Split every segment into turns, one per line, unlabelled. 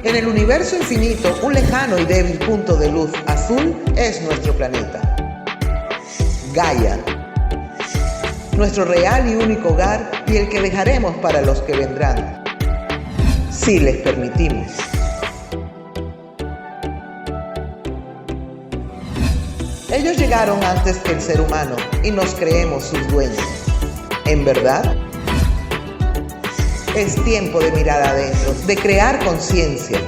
En el universo infinito, un lejano y débil punto de luz azul es nuestro planeta. Gaia, nuestro real y único hogar y el que dejaremos para los que vendrán, si les permitimos. Ellos llegaron antes que el ser humano y nos creemos sus dueños. ¿En verdad? Es tiempo de mirar adentro, de crear conciencia.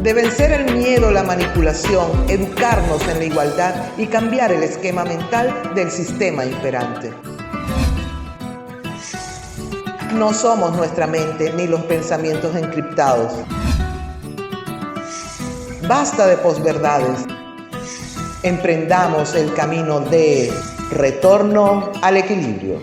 De vencer el miedo, la manipulación, educarnos en la igualdad y cambiar el esquema mental del sistema imperante. No somos nuestra mente ni los pensamientos encriptados. Basta de posverdades. Emprendamos el camino de retorno al equilibrio.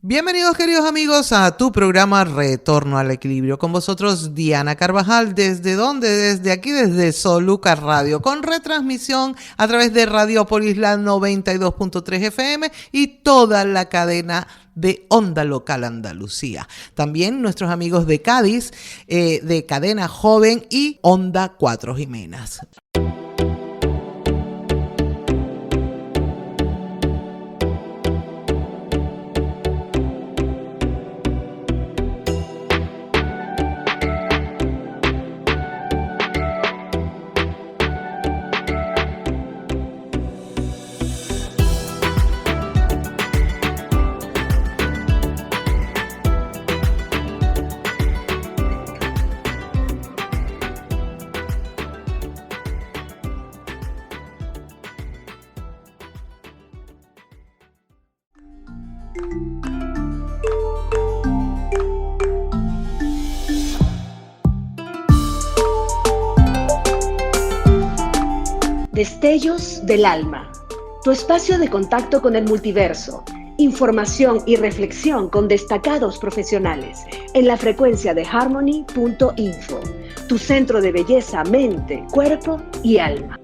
Bienvenidos, queridos amigos, a tu programa Retorno al Equilibrio. Con vosotros, Diana Carvajal. ¿Desde dónde? Desde aquí, desde Soluca Radio, con retransmisión a través de Radiopolis la 92.3 FM y toda la cadena de Onda Local Andalucía. También nuestros amigos de Cádiz, de Cadena Joven y Onda 4 Jimenas.
Destellos del alma, tu espacio de contacto con el multiverso, información y reflexión con destacados profesionales en la frecuencia de harmony.info, tu centro de belleza, mente, cuerpo y alma.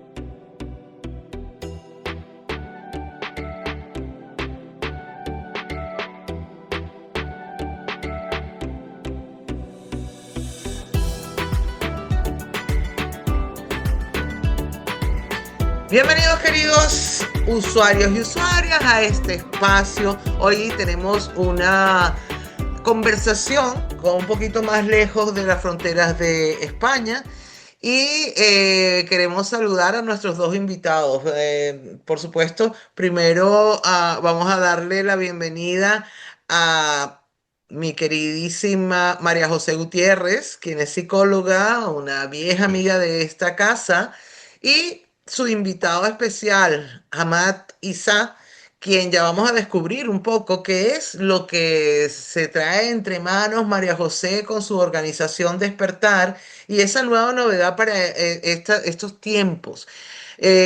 Bienvenidos, queridos usuarios y usuarias, a este espacio. Hoy tenemos una conversación con un poquito más lejos de las fronteras de España y queremos saludar a nuestros dos invitados. Por supuesto, primero vamos a darle la bienvenida a mi queridísima María José Gutiérrez, quien es psicóloga, una vieja amiga de esta casa, y su invitado especial, Hamad Isa, quien ya vamos a descubrir un poco qué es lo que se trae entre manos María José con su organización Despertar y esa nueva novedad para estos tiempos.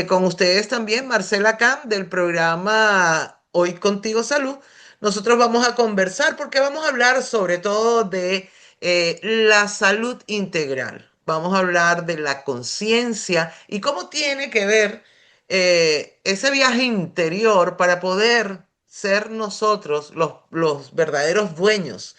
Con ustedes también Marcela Camp del programa Hoy Contigo Salud. Nosotros vamos a conversar porque vamos a hablar sobre todo de la salud integral. Vamos a hablar de la conciencia y cómo tiene que ver ese viaje interior para poder ser nosotros los verdaderos dueños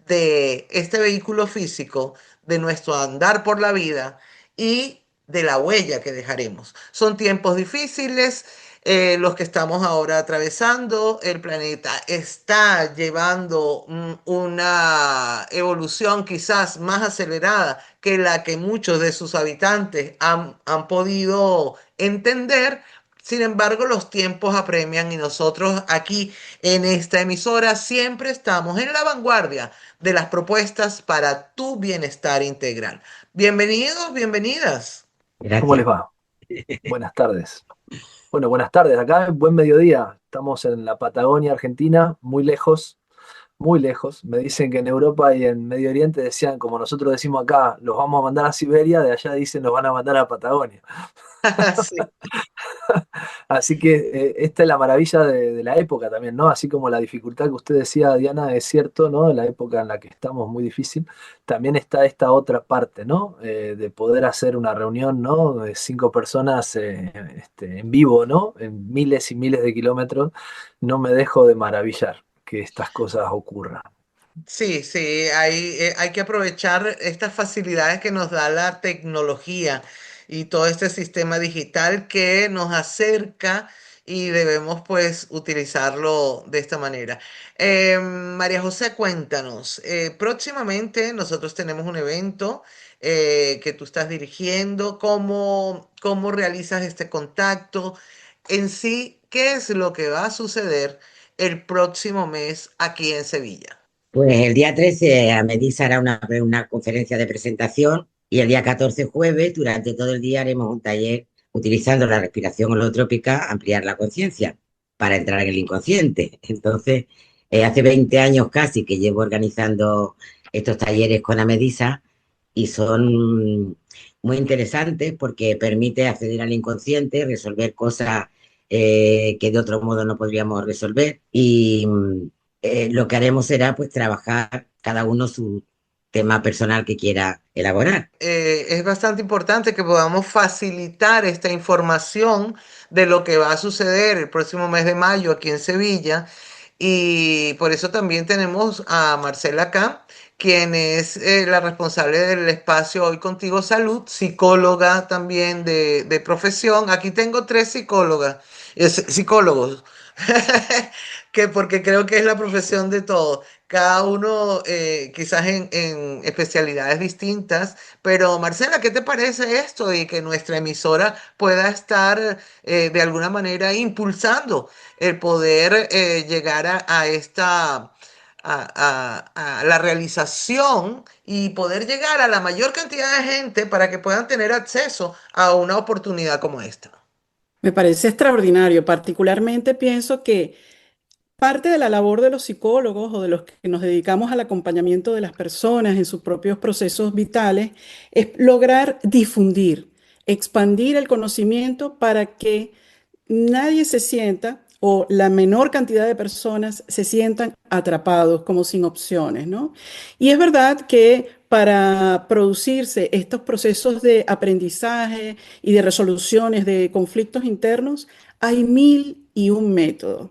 de este vehículo físico, de nuestro andar por la vida y de la huella que dejaremos. Son tiempos difíciles. Los que estamos ahora atravesando, el planeta está llevando una evolución quizás más acelerada que la que muchos de sus habitantes han podido entender. Sin embargo, los tiempos apremian y nosotros aquí en esta emisora siempre estamos en la vanguardia de las propuestas para tu bienestar integral. Bienvenidos, bienvenidas.
Gracias. ¿Cómo les va? Buenas tardes. Bueno, buenas tardes. Acá, buen mediodía. Estamos en la Patagonia, Argentina, muy lejos, muy lejos. Me dicen que en Europa y en Medio Oriente decían, como nosotros decimos acá, los vamos a mandar a Siberia, de allá dicen los van a mandar a Patagonia.
Sí.
Así que esta es la maravilla de la época también, ¿no? Así como la dificultad que usted decía, Diana, es cierto, ¿no? La época en la que estamos muy difícil, también está esta otra parte, ¿no? De poder hacer una reunión, ¿no? De 5 personas en vivo, ¿no? En miles y miles de kilómetros, no me dejo de maravillar que estas cosas ocurran.
Sí, sí, hay que aprovechar estas facilidades que nos da la tecnología y todo este sistema digital que nos acerca y debemos pues utilizarlo de esta manera. María José, cuéntanos, próximamente nosotros tenemos un evento que tú estás dirigiendo. ¿Cómo realizas este contacto? En sí, ¿qué es lo que va a suceder el próximo mes aquí en Sevilla?
Pues el día 13 a Medisa hará una conferencia de presentación y el día 14 jueves, durante todo el día, haremos un taller utilizando la respiración holotrópica, ampliar la conciencia para entrar en el inconsciente. Entonces, hace 20 años casi que llevo organizando estos talleres con Amedisa y son muy interesantes porque permite acceder al inconsciente, resolver cosas que de otro modo no podríamos resolver y lo que haremos será pues trabajar cada uno su tema personal que quiera elaborar.
Es bastante importante que podamos facilitar esta información de lo que va a suceder el próximo mes de mayo aquí en Sevilla. Y por eso también tenemos a Marcela acá, quien es la responsable del espacio Hoy Contigo Salud, psicóloga también de profesión. Aquí tengo tres psicólogas, psicólogos, que porque creo que es la profesión de todos. Cada uno quizás en especialidades distintas. Pero Marcela, ¿qué te parece esto y que nuestra emisora pueda estar de alguna manera impulsando el poder llegar a esta, a la realización y poder llegar a la mayor cantidad de gente para que puedan tener acceso a una oportunidad como esta?
Me parece extraordinario. Particularmente pienso que parte de la labor de los psicólogos o de los que nos dedicamos al acompañamiento de las personas en sus propios procesos vitales es lograr difundir, expandir el conocimiento para que nadie se sienta o la menor cantidad de personas se sientan atrapados como sin opciones, ¿no? Y es verdad que para producirse estos procesos de aprendizaje y de resoluciones de conflictos internos, hay mil y un métodos.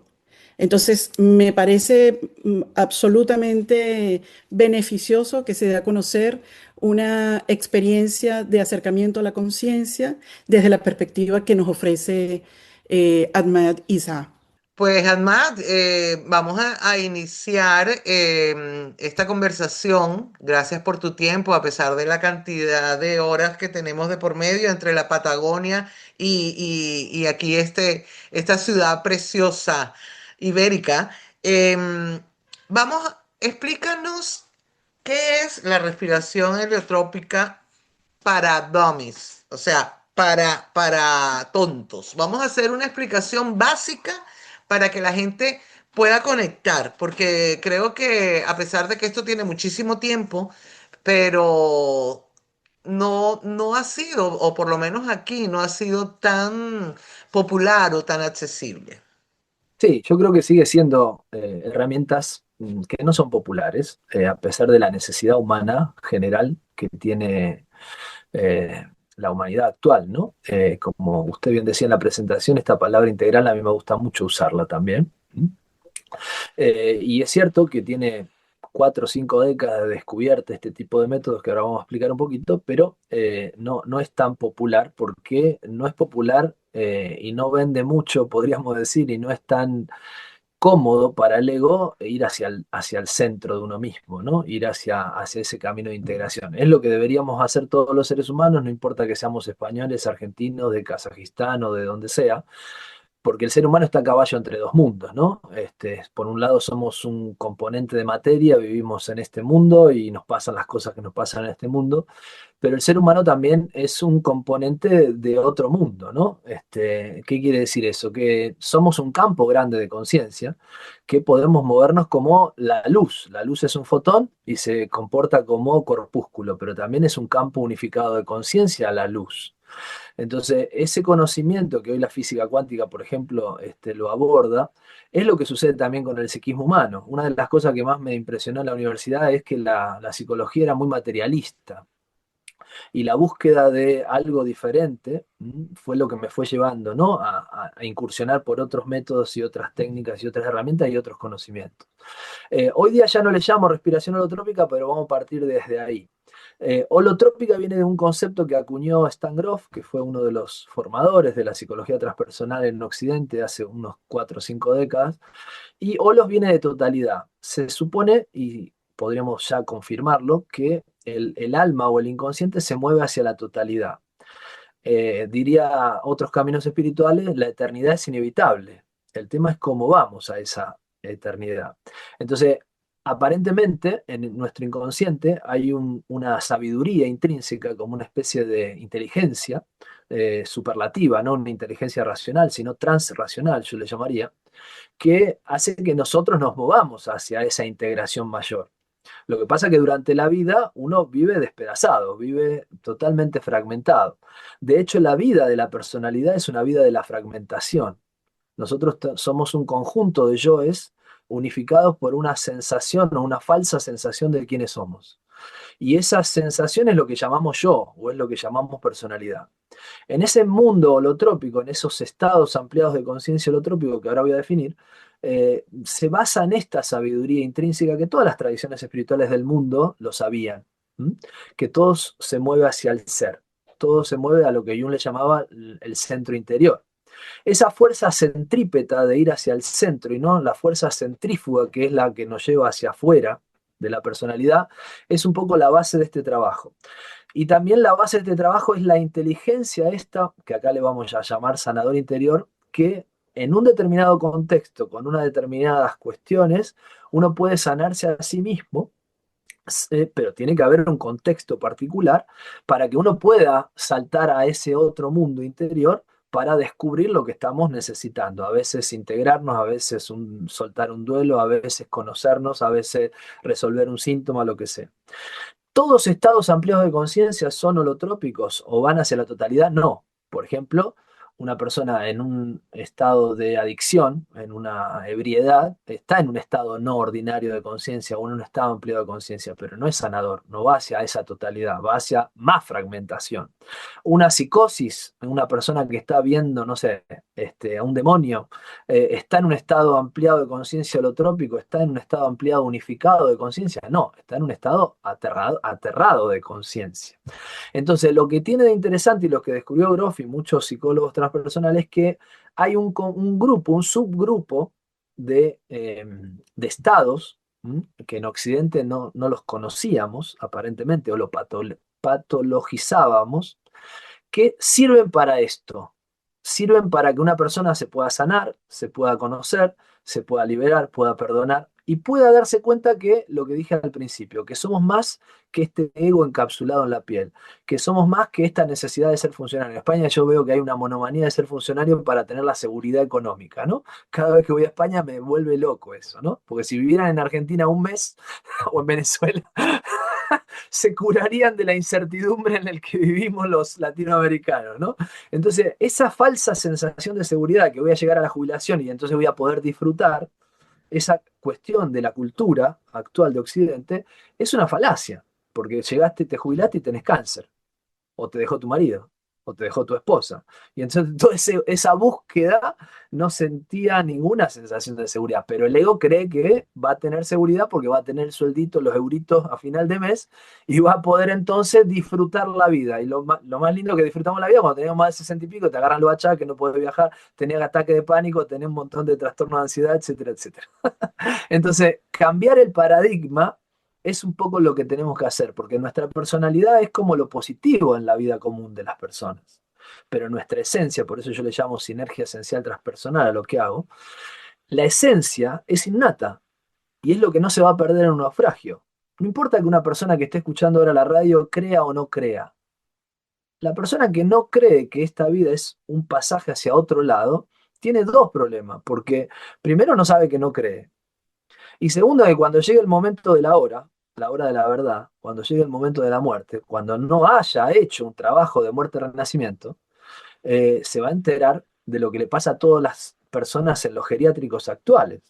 Entonces, me parece absolutamente beneficioso que se dé a conocer una experiencia de acercamiento a la conciencia desde la perspectiva que nos ofrece Ahmad Isa.
Pues, Ahmad, vamos a iniciar esta conversación. Gracias por tu tiempo, a pesar de la cantidad de horas que tenemos de por medio entre la Patagonia y aquí esta ciudad preciosa ibérica. Em, explícanos qué es la respiración heliotrópica para dummies, o sea, para tontos. Vamos a hacer una explicación básica para que la gente pueda conectar, porque creo que a pesar de que esto tiene muchísimo tiempo, pero no ha sido, o por lo menos aquí, no ha sido tan popular o tan accesible.
Sí, yo creo que sigue siendo herramientas que no son populares, a pesar de la necesidad humana general que tiene la humanidad actual, ¿no? Como usted bien decía en la presentación, esta palabra integral a mí me gusta mucho usarla también. Y es cierto que tiene 4 o 5 décadas de descubierta este tipo de métodos que ahora vamos a explicar un poquito, pero no es tan popular porque no es popular y no vende mucho, podríamos decir, y no es tan cómodo para el ego ir hacia el centro de uno mismo, ¿no? Ir hacia ese camino de integración. Es lo que deberíamos hacer todos los seres humanos, no importa que seamos españoles, argentinos, de Kazajistán o de donde sea, porque el ser humano está a caballo entre dos mundos, ¿no? Por un lado somos un componente de materia, vivimos en este mundo y nos pasan las cosas que nos pasan en este mundo, pero el ser humano también es un componente de otro mundo, ¿no? ¿Qué quiere decir eso? Que somos un campo grande de conciencia, que podemos movernos como la luz. La luz es un fotón y se comporta como corpúsculo, pero también es un campo unificado de conciencia, la luz. Entonces, ese conocimiento que hoy la física cuántica, por ejemplo, lo aborda, es lo que sucede también con el psiquismo humano. Una de las cosas que más me impresionó en la universidad es que la psicología era muy materialista y la búsqueda de algo diferente fue lo que me fue llevando, ¿no? A incursionar por otros métodos y otras técnicas y otras herramientas y otros conocimientos. Hoy día ya no le llamo respiración holotrópica, pero vamos a partir desde ahí. Holotrópica viene de un concepto que acuñó Stan Grof, que fue uno de los formadores de la psicología transpersonal en Occidente hace unos 4 o 5 décadas, y holos viene de totalidad. Se supone, y podríamos ya confirmarlo, que el alma o el inconsciente se mueve hacia la totalidad. Diría otros caminos espirituales, la eternidad es inevitable. El tema es cómo vamos a esa eternidad. Entonces, aparentemente, en nuestro inconsciente hay una sabiduría intrínseca, como una especie de inteligencia superlativa, no una inteligencia racional, sino transracional, yo le llamaría, que hace que nosotros nos movamos hacia esa integración mayor. Lo que pasa es que durante la vida uno vive despedazado, vive totalmente fragmentado. De hecho, la vida de la personalidad es una vida de la fragmentación. Nosotros somos un conjunto de yoes unificados por una sensación o una falsa sensación de quiénes somos. Y esa sensación es lo que llamamos yo o es lo que llamamos personalidad. En ese mundo holotrópico, en esos estados ampliados de conciencia holotrópico que ahora voy a definir, se basa en esta sabiduría intrínseca que todas las tradiciones espirituales del mundo lo sabían, ¿m? Que todo se mueve hacia el ser, todo se mueve a lo que Jung le llamaba el centro interior. Esa fuerza centrípeta de ir hacia el centro y no la fuerza centrífuga que es la que nos lleva hacia afuera de la personalidad, es un poco la base de este trabajo. Y también la base de este trabajo es la inteligencia esta, que acá le vamos a llamar sanador interior, que en un determinado contexto, con unas determinadas cuestiones, uno puede sanarse a sí mismo, pero tiene que haber un contexto particular para que uno pueda saltar a ese otro mundo interior para descubrir lo que estamos necesitando. A veces integrarnos, a veces soltar un duelo, a veces conocernos, a veces resolver un síntoma, lo que sea. ¿Todos estados ampliados de conciencia son holotrópicos o van hacia la totalidad? No. Por ejemplo, una persona en un estado de adicción, en una ebriedad, está en un estado no ordinario de conciencia o en un estado ampliado de conciencia, pero no es sanador, no va hacia esa totalidad, va hacia más fragmentación. Una psicosis, una persona que está viendo, no sé, a un demonio, está en un estado ampliado de conciencia holotrópico, está en un estado ampliado unificado de conciencia, no, está en un estado aterrado de conciencia. Entonces, lo que tiene de interesante y lo que descubrió Grof y muchos psicólogos transpersonales es que hay un grupo, un subgrupo de estados que en Occidente no los conocíamos aparentemente o lo patologizábamos, que sirven para esto. Sirven para que una persona se pueda sanar, se pueda conocer, se pueda liberar, pueda perdonar y pueda darse cuenta que lo que dije al principio, que somos más que este ego encapsulado en la piel, que somos más que esta necesidad de ser funcionario. En España yo veo que hay una monomanía de ser funcionario para tener la seguridad económica, ¿no? Cada vez que voy a España me vuelve loco eso, ¿no? Porque si vivieran en Argentina un mes o en Venezuela, se curarían de la incertidumbre en la que vivimos los latinoamericanos, ¿no? Entonces, esa falsa sensación de seguridad que voy a llegar a la jubilación y entonces voy a poder disfrutar, esa cuestión de la cultura actual de Occidente es una falacia, porque llegaste, te jubilaste y tenés cáncer, o te dejó tu marido, o te dejó tu esposa. Y entonces toda esa búsqueda no sentía ninguna sensación de seguridad, pero el ego cree que va a tener seguridad porque va a tener el sueldito, los euritos a final de mes, y va a poder entonces disfrutar la vida. Y lo más lindo que disfrutamos la vida, cuando tenemos más de 60 y pico, te agarran los achaques, no puedes viajar, tenés ataque de pánico, tenés un montón de trastornos de ansiedad, etcétera, etcétera. Entonces, cambiar el paradigma es un poco lo que tenemos que hacer, porque nuestra personalidad es como lo positivo en la vida común de las personas. Pero nuestra esencia, por eso yo le llamo sinergia esencial transpersonal a lo que hago, la esencia es innata y es lo que no se va a perder en un naufragio. No importa que una persona que esté escuchando ahora la radio crea o no crea, La persona que no cree que esta vida es un pasaje hacia otro lado, tiene dos problemas, porque primero no sabe que no cree, y segundo que cuando llegue el momento de la hora de la verdad, cuando llegue el momento de la muerte, cuando no haya hecho un trabajo de muerte-renacimiento, se va a enterar de lo que le pasa a todas las personas en los geriátricos actuales.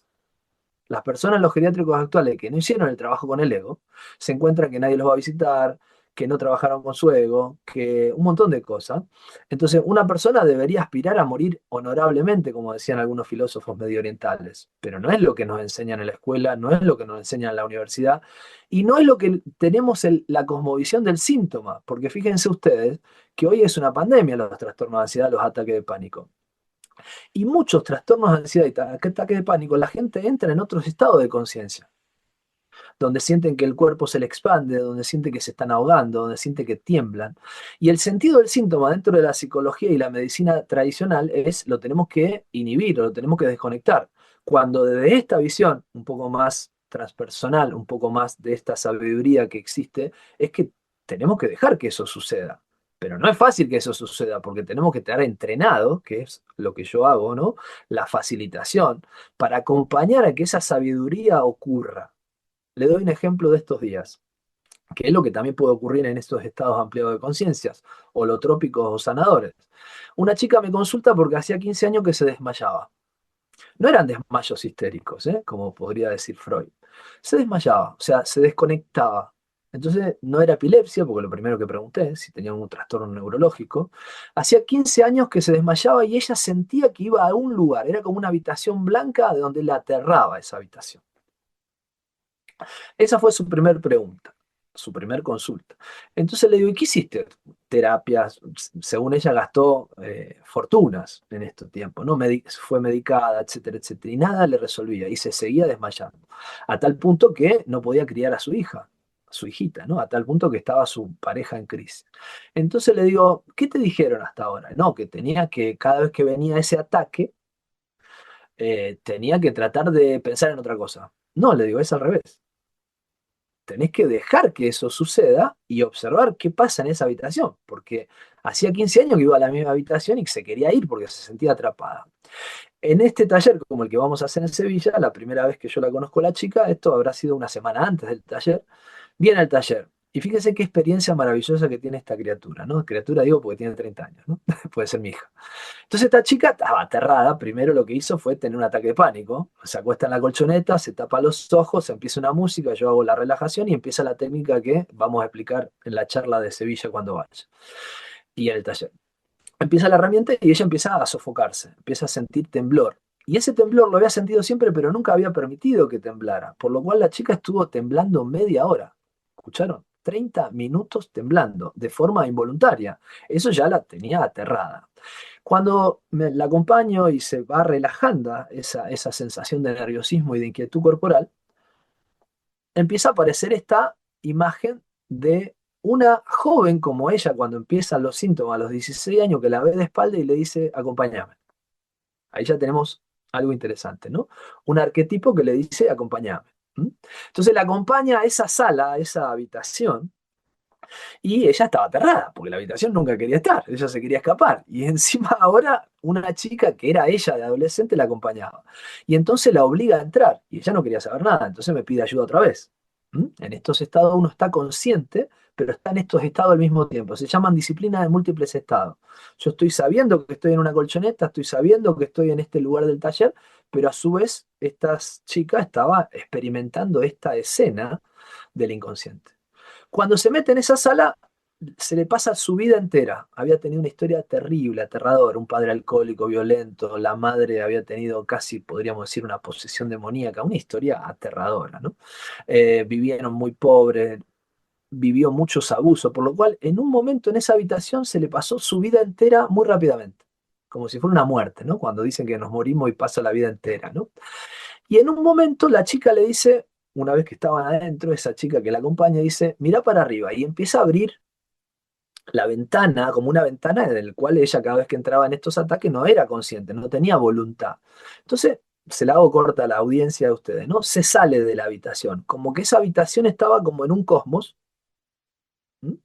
Las personas en los geriátricos actuales que no hicieron el trabajo con el ego, se encuentran que nadie los va a visitar, que no trabajaron con su ego, que un montón de cosas. Entonces, una persona debería aspirar a morir honorablemente, como decían algunos filósofos medio orientales, pero no es lo que nos enseñan en la escuela, no es lo que nos enseñan en la universidad, y no es lo que tenemos la cosmovisión del síntoma, porque fíjense ustedes que hoy es una pandemia los trastornos de ansiedad, los ataques de pánico. Y muchos trastornos de ansiedad y ataques de pánico, la gente entra en otros estados de conciencia, donde sienten que el cuerpo se le expande, donde sienten que se están ahogando, donde sienten que tiemblan. Y el sentido del síntoma dentro de la psicología y la medicina tradicional es lo tenemos que inhibir o lo tenemos que desconectar. Cuando desde esta visión un poco más transpersonal, un poco más de esta sabiduría que existe, es que tenemos que dejar que eso suceda. Pero no es fácil que eso suceda porque tenemos que estar entrenados, que es lo que yo hago, ¿no? La facilitación, para acompañar a que esa sabiduría ocurra. Le doy un ejemplo de estos días, que es lo que también puede ocurrir en estos estados ampliados de conciencias, holotrópicos o sanadores. Una chica me consulta porque hacía 15 años que se desmayaba. No eran desmayos histéricos, como podría decir Freud. Se desmayaba, o sea, se desconectaba. Entonces, no era epilepsia, porque lo primero que pregunté, si tenía un trastorno neurológico. Hacía 15 años que se desmayaba y ella sentía que iba a un lugar, era como una habitación blanca de donde la aterraba esa habitación. Esa fue su primer pregunta, su primer consulta. Entonces le digo, ¿y qué hiciste? Terapias, según ella gastó fortunas en estos tiempos, ¿no? Fue medicada, etcétera, etcétera, y nada le resolvía y se seguía desmayando, a tal punto que no podía criar a su hija, a su hijita, ¿no? A tal punto que estaba su pareja en crisis. Entonces le digo, ¿qué te dijeron hasta ahora? No, que tenía que, cada vez que venía ese ataque, tenía que tratar de pensar en otra cosa. No, le digo, es al revés. Tenés que dejar que eso suceda y observar qué pasa en esa habitación, porque hacía 15 años que iba a la misma habitación y se quería ir porque se sentía atrapada. En este taller, como el que vamos a hacer en Sevilla, la primera vez que yo la conozco a la chica, esto habrá sido una semana antes del taller, viene al taller. Y fíjense qué experiencia maravillosa que tiene esta criatura, ¿no? Criatura digo porque tiene 30 años, ¿no? Puede ser mi hija. Entonces esta chica estaba aterrada, primero lo que hizo fue tener un ataque de pánico, se acuesta en la colchoneta, se tapa los ojos, empieza una música, yo hago la relajación y empieza la técnica que vamos a explicar en la charla de Sevilla cuando vaya y en el taller. Empieza la herramienta y ella empieza a sofocarse, empieza a sentir temblor. Y ese temblor lo había sentido siempre, pero nunca había permitido que temblara, por lo cual la chica estuvo temblando media hora. ¿Escucharon? 30 minutos temblando de forma involuntaria. Eso ya la tenía aterrada. Cuando la acompaño y se va relajando esa sensación de nerviosismo y de inquietud corporal, empieza a aparecer esta imagen de una joven como ella cuando empiezan los síntomas a los 16 años que la ve de espalda y le dice, acompáñame. Ahí ya tenemos algo interesante, ¿no? Un arquetipo que le dice, acompáñame. Entonces la acompaña a esa sala, a esa habitación, y ella estaba aterrada, porque la habitación nunca quería estar, ella se quería escapar. Y encima ahora una chica que era ella de adolescente la acompañaba. Y entonces la obliga a entrar, y ella no quería saber nada, entonces me pide ayuda otra vez. En estos estados uno está consciente, pero está en estos estados al mismo tiempo. Se llaman disciplinas de múltiples estados. Yo estoy sabiendo que estoy en una colchoneta, estoy sabiendo que estoy en este lugar del taller, pero a su vez esta chica estaba experimentando esta escena del inconsciente. Cuando se mete en esa sala, se le pasa su vida entera. Había tenido una historia terrible, aterradora, un padre alcohólico, violento, la madre había tenido casi, podríamos decir, una posesión demoníaca, una historia aterradora, ¿no? Vivieron muy pobres, vivió muchos abusos, por lo cual en un momento en esa habitación se le pasó su vida entera muy rápidamente, como si fuera una muerte, ¿no? Cuando dicen que nos morimos y pasa la vida entera, ¿no? Y en un momento la chica le dice, una vez que estaban adentro, esa chica que la acompaña dice, mira para arriba, y empieza a abrir la ventana, como una ventana en la cual ella cada vez que entraba en estos ataques no era consciente, no tenía voluntad. Entonces, se la hago corta a la audiencia de ustedes, ¿no? Se sale de la habitación, como que esa habitación estaba como en un cosmos, ¿m?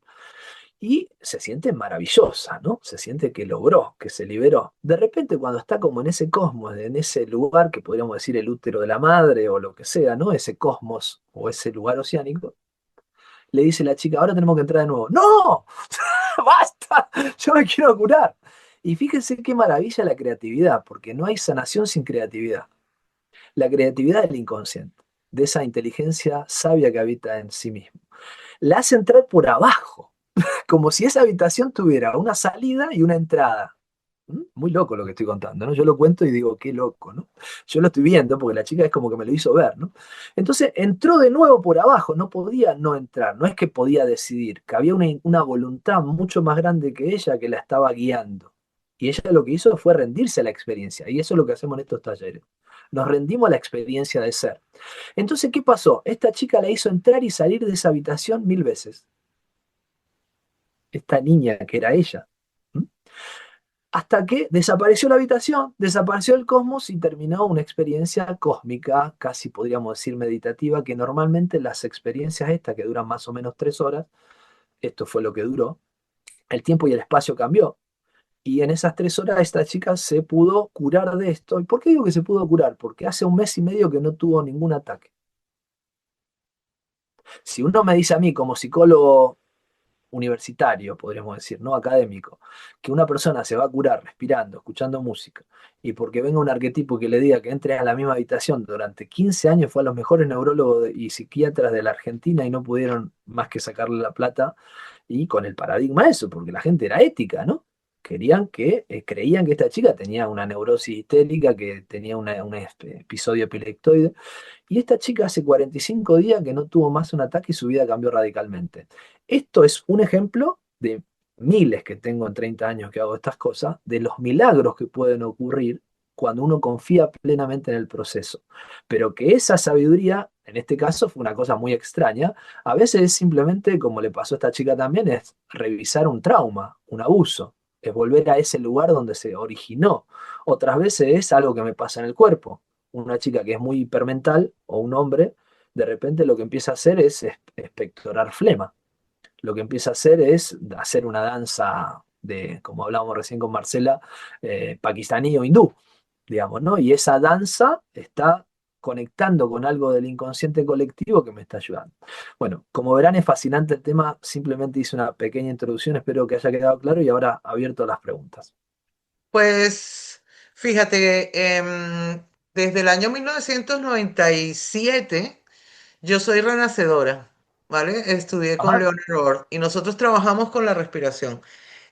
y se siente maravillosa, ¿no? Se siente que logró, que se liberó. De repente, cuando está como en ese cosmos, en ese lugar que podríamos decir el útero de la madre o lo que sea, ¿no? Ese cosmos o ese lugar oceánico, le dice la chica, ahora tenemos que entrar de nuevo. ¡No! ¡Basta! Yo me quiero curar. Y fíjense qué maravilla la creatividad, porque no hay sanación sin creatividad. La creatividad del inconsciente, de esa inteligencia sabia que habita en sí mismo. La hace entrar por abajo, como si esa habitación tuviera una salida y una entrada. Muy loco lo que estoy contando, ¿no? Yo lo cuento y digo, qué loco, ¿no? Yo lo estoy viendo porque la chica es como que me lo hizo ver, ¿no? Entonces entró de nuevo por abajo, no podía no entrar, no es que podía decidir, que había una voluntad mucho más grande que ella que la estaba guiando. Y ella lo que hizo fue rendirse a la experiencia, y eso es lo que hacemos en estos talleres. Nos rendimos a la experiencia de ser. Entonces, ¿qué pasó? Esta chica la hizo entrar y salir de esa habitación 1000 veces. Esta niña que era ella. ¿Mm? Hasta que desapareció la habitación, desapareció el cosmos y terminó una experiencia cósmica, casi podríamos decir meditativa, que normalmente las experiencias estas, que duran más o menos 3 horas, esto fue lo que duró, el tiempo y el espacio cambió. Y en esas 3 horas esta chica se pudo curar de esto. ¿Y por qué digo que se pudo curar? Porque hace 1 mes y medio que no tuvo ningún ataque. Si uno me dice a mí como psicólogo universitario, podríamos decir, no académico, que una persona se va a curar respirando, escuchando música, y porque venga un arquetipo que le diga que entre a la misma habitación durante 15 años, fue a los mejores neurólogos y psiquiatras de la Argentina y no pudieron más que sacarle la plata, y con el paradigma de eso, porque la gente era ética, ¿no? Creían que esta chica tenía una neurosis histérica, que tenía un episodio epileptoide, y esta chica hace 45 días que no tuvo más un ataque y su vida cambió radicalmente. Esto es un ejemplo de miles que tengo en 30 años que hago estas cosas, de los milagros que pueden ocurrir cuando uno confía plenamente en el proceso. Pero que esa sabiduría, en este caso, fue una cosa muy extraña. A veces es simplemente, como le pasó a esta chica también, es revisar un trauma, un abuso, es volver a ese lugar donde se originó. Otras veces es algo que me pasa en el cuerpo. Una chica que es muy hipermental o un hombre, de repente lo que empieza a hacer es expectorar flema. Lo que empieza a hacer es hacer una danza de, como hablábamos recién con Marcela, pakistaní o hindú, digamos, ¿no? Y esa danza está conectando con algo del inconsciente colectivo que me está ayudando. Bueno, como verán es fascinante el tema, simplemente hice una pequeña introducción, espero que haya quedado claro y ahora abierto a las preguntas.
Pues fíjate, desde el año 1997 yo soy renacedora, ¿vale? Estudié con
Ajá.
Leonard Orr y nosotros trabajamos con la respiración.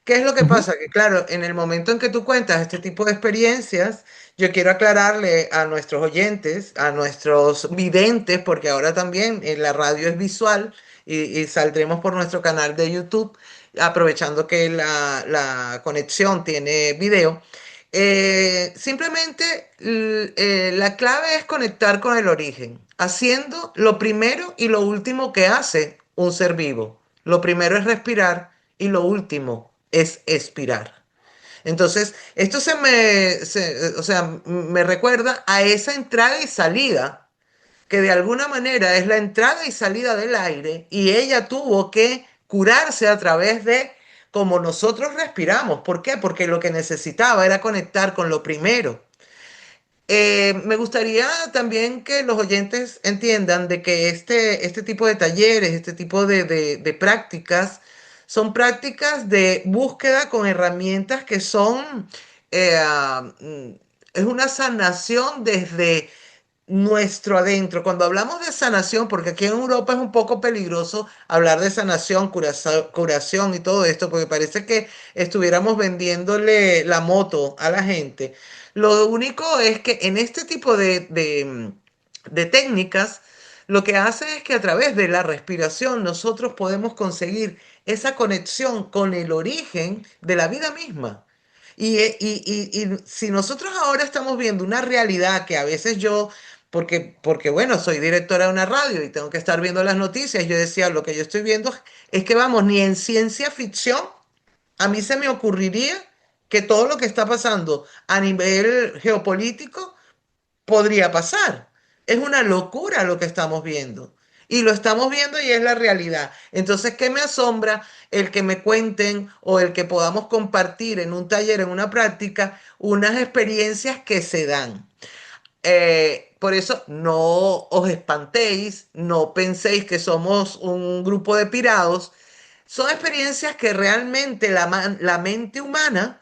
¿Qué es lo que
Ujú.
pasa? Que claro, en el momento en que tú cuentas este tipo de experiencias, yo quiero aclararle a nuestros oyentes, a nuestros videntes, porque ahora también la radio es visual y saldremos por nuestro canal de YouTube, aprovechando que la conexión tiene video. Simplemente la clave es conectar con el origen, haciendo lo primero y lo último que hace un ser vivo. Lo primero es respirar y lo último es expirar. Entonces, esto o sea, me recuerda a esa entrada y salida, que de alguna manera es la entrada y salida del aire, y ella tuvo que curarse a través de cómo nosotros respiramos. ¿Por qué? Porque lo que necesitaba era conectar con lo primero. Me gustaría también que los oyentes entiendan de que este tipo de talleres, este tipo de prácticas, son prácticas de búsqueda con herramientas que son, eh, ah, mm, es una sanación desde nuestro adentro. Cuando hablamos de sanación, porque aquí en Europa es un poco peligroso hablar de sanación, curación y todo esto, porque parece que estuviéramos vendiéndole la moto a la gente. Lo único es que en este tipo de técnicas, lo que hace es que a través de la respiración nosotros podemos conseguir esa conexión con el origen de la vida misma. Y si nosotros ahora estamos viendo una realidad que a veces yo, porque bueno, soy directora de una radio y tengo que estar viendo las noticias, yo decía, lo que yo estoy viendo es que vamos, ni en ciencia ficción a mí se me ocurriría que todo lo que está pasando a nivel geopolítico podría pasar. Es una locura lo que estamos viendo. Y lo estamos viendo y es la realidad. Entonces, ¿qué me asombra? El que me cuenten o el que podamos compartir en un taller, en una práctica, unas experiencias que se dan. Por eso no os espantéis, no penséis que somos un grupo de pirados. Son experiencias que realmente la mente humana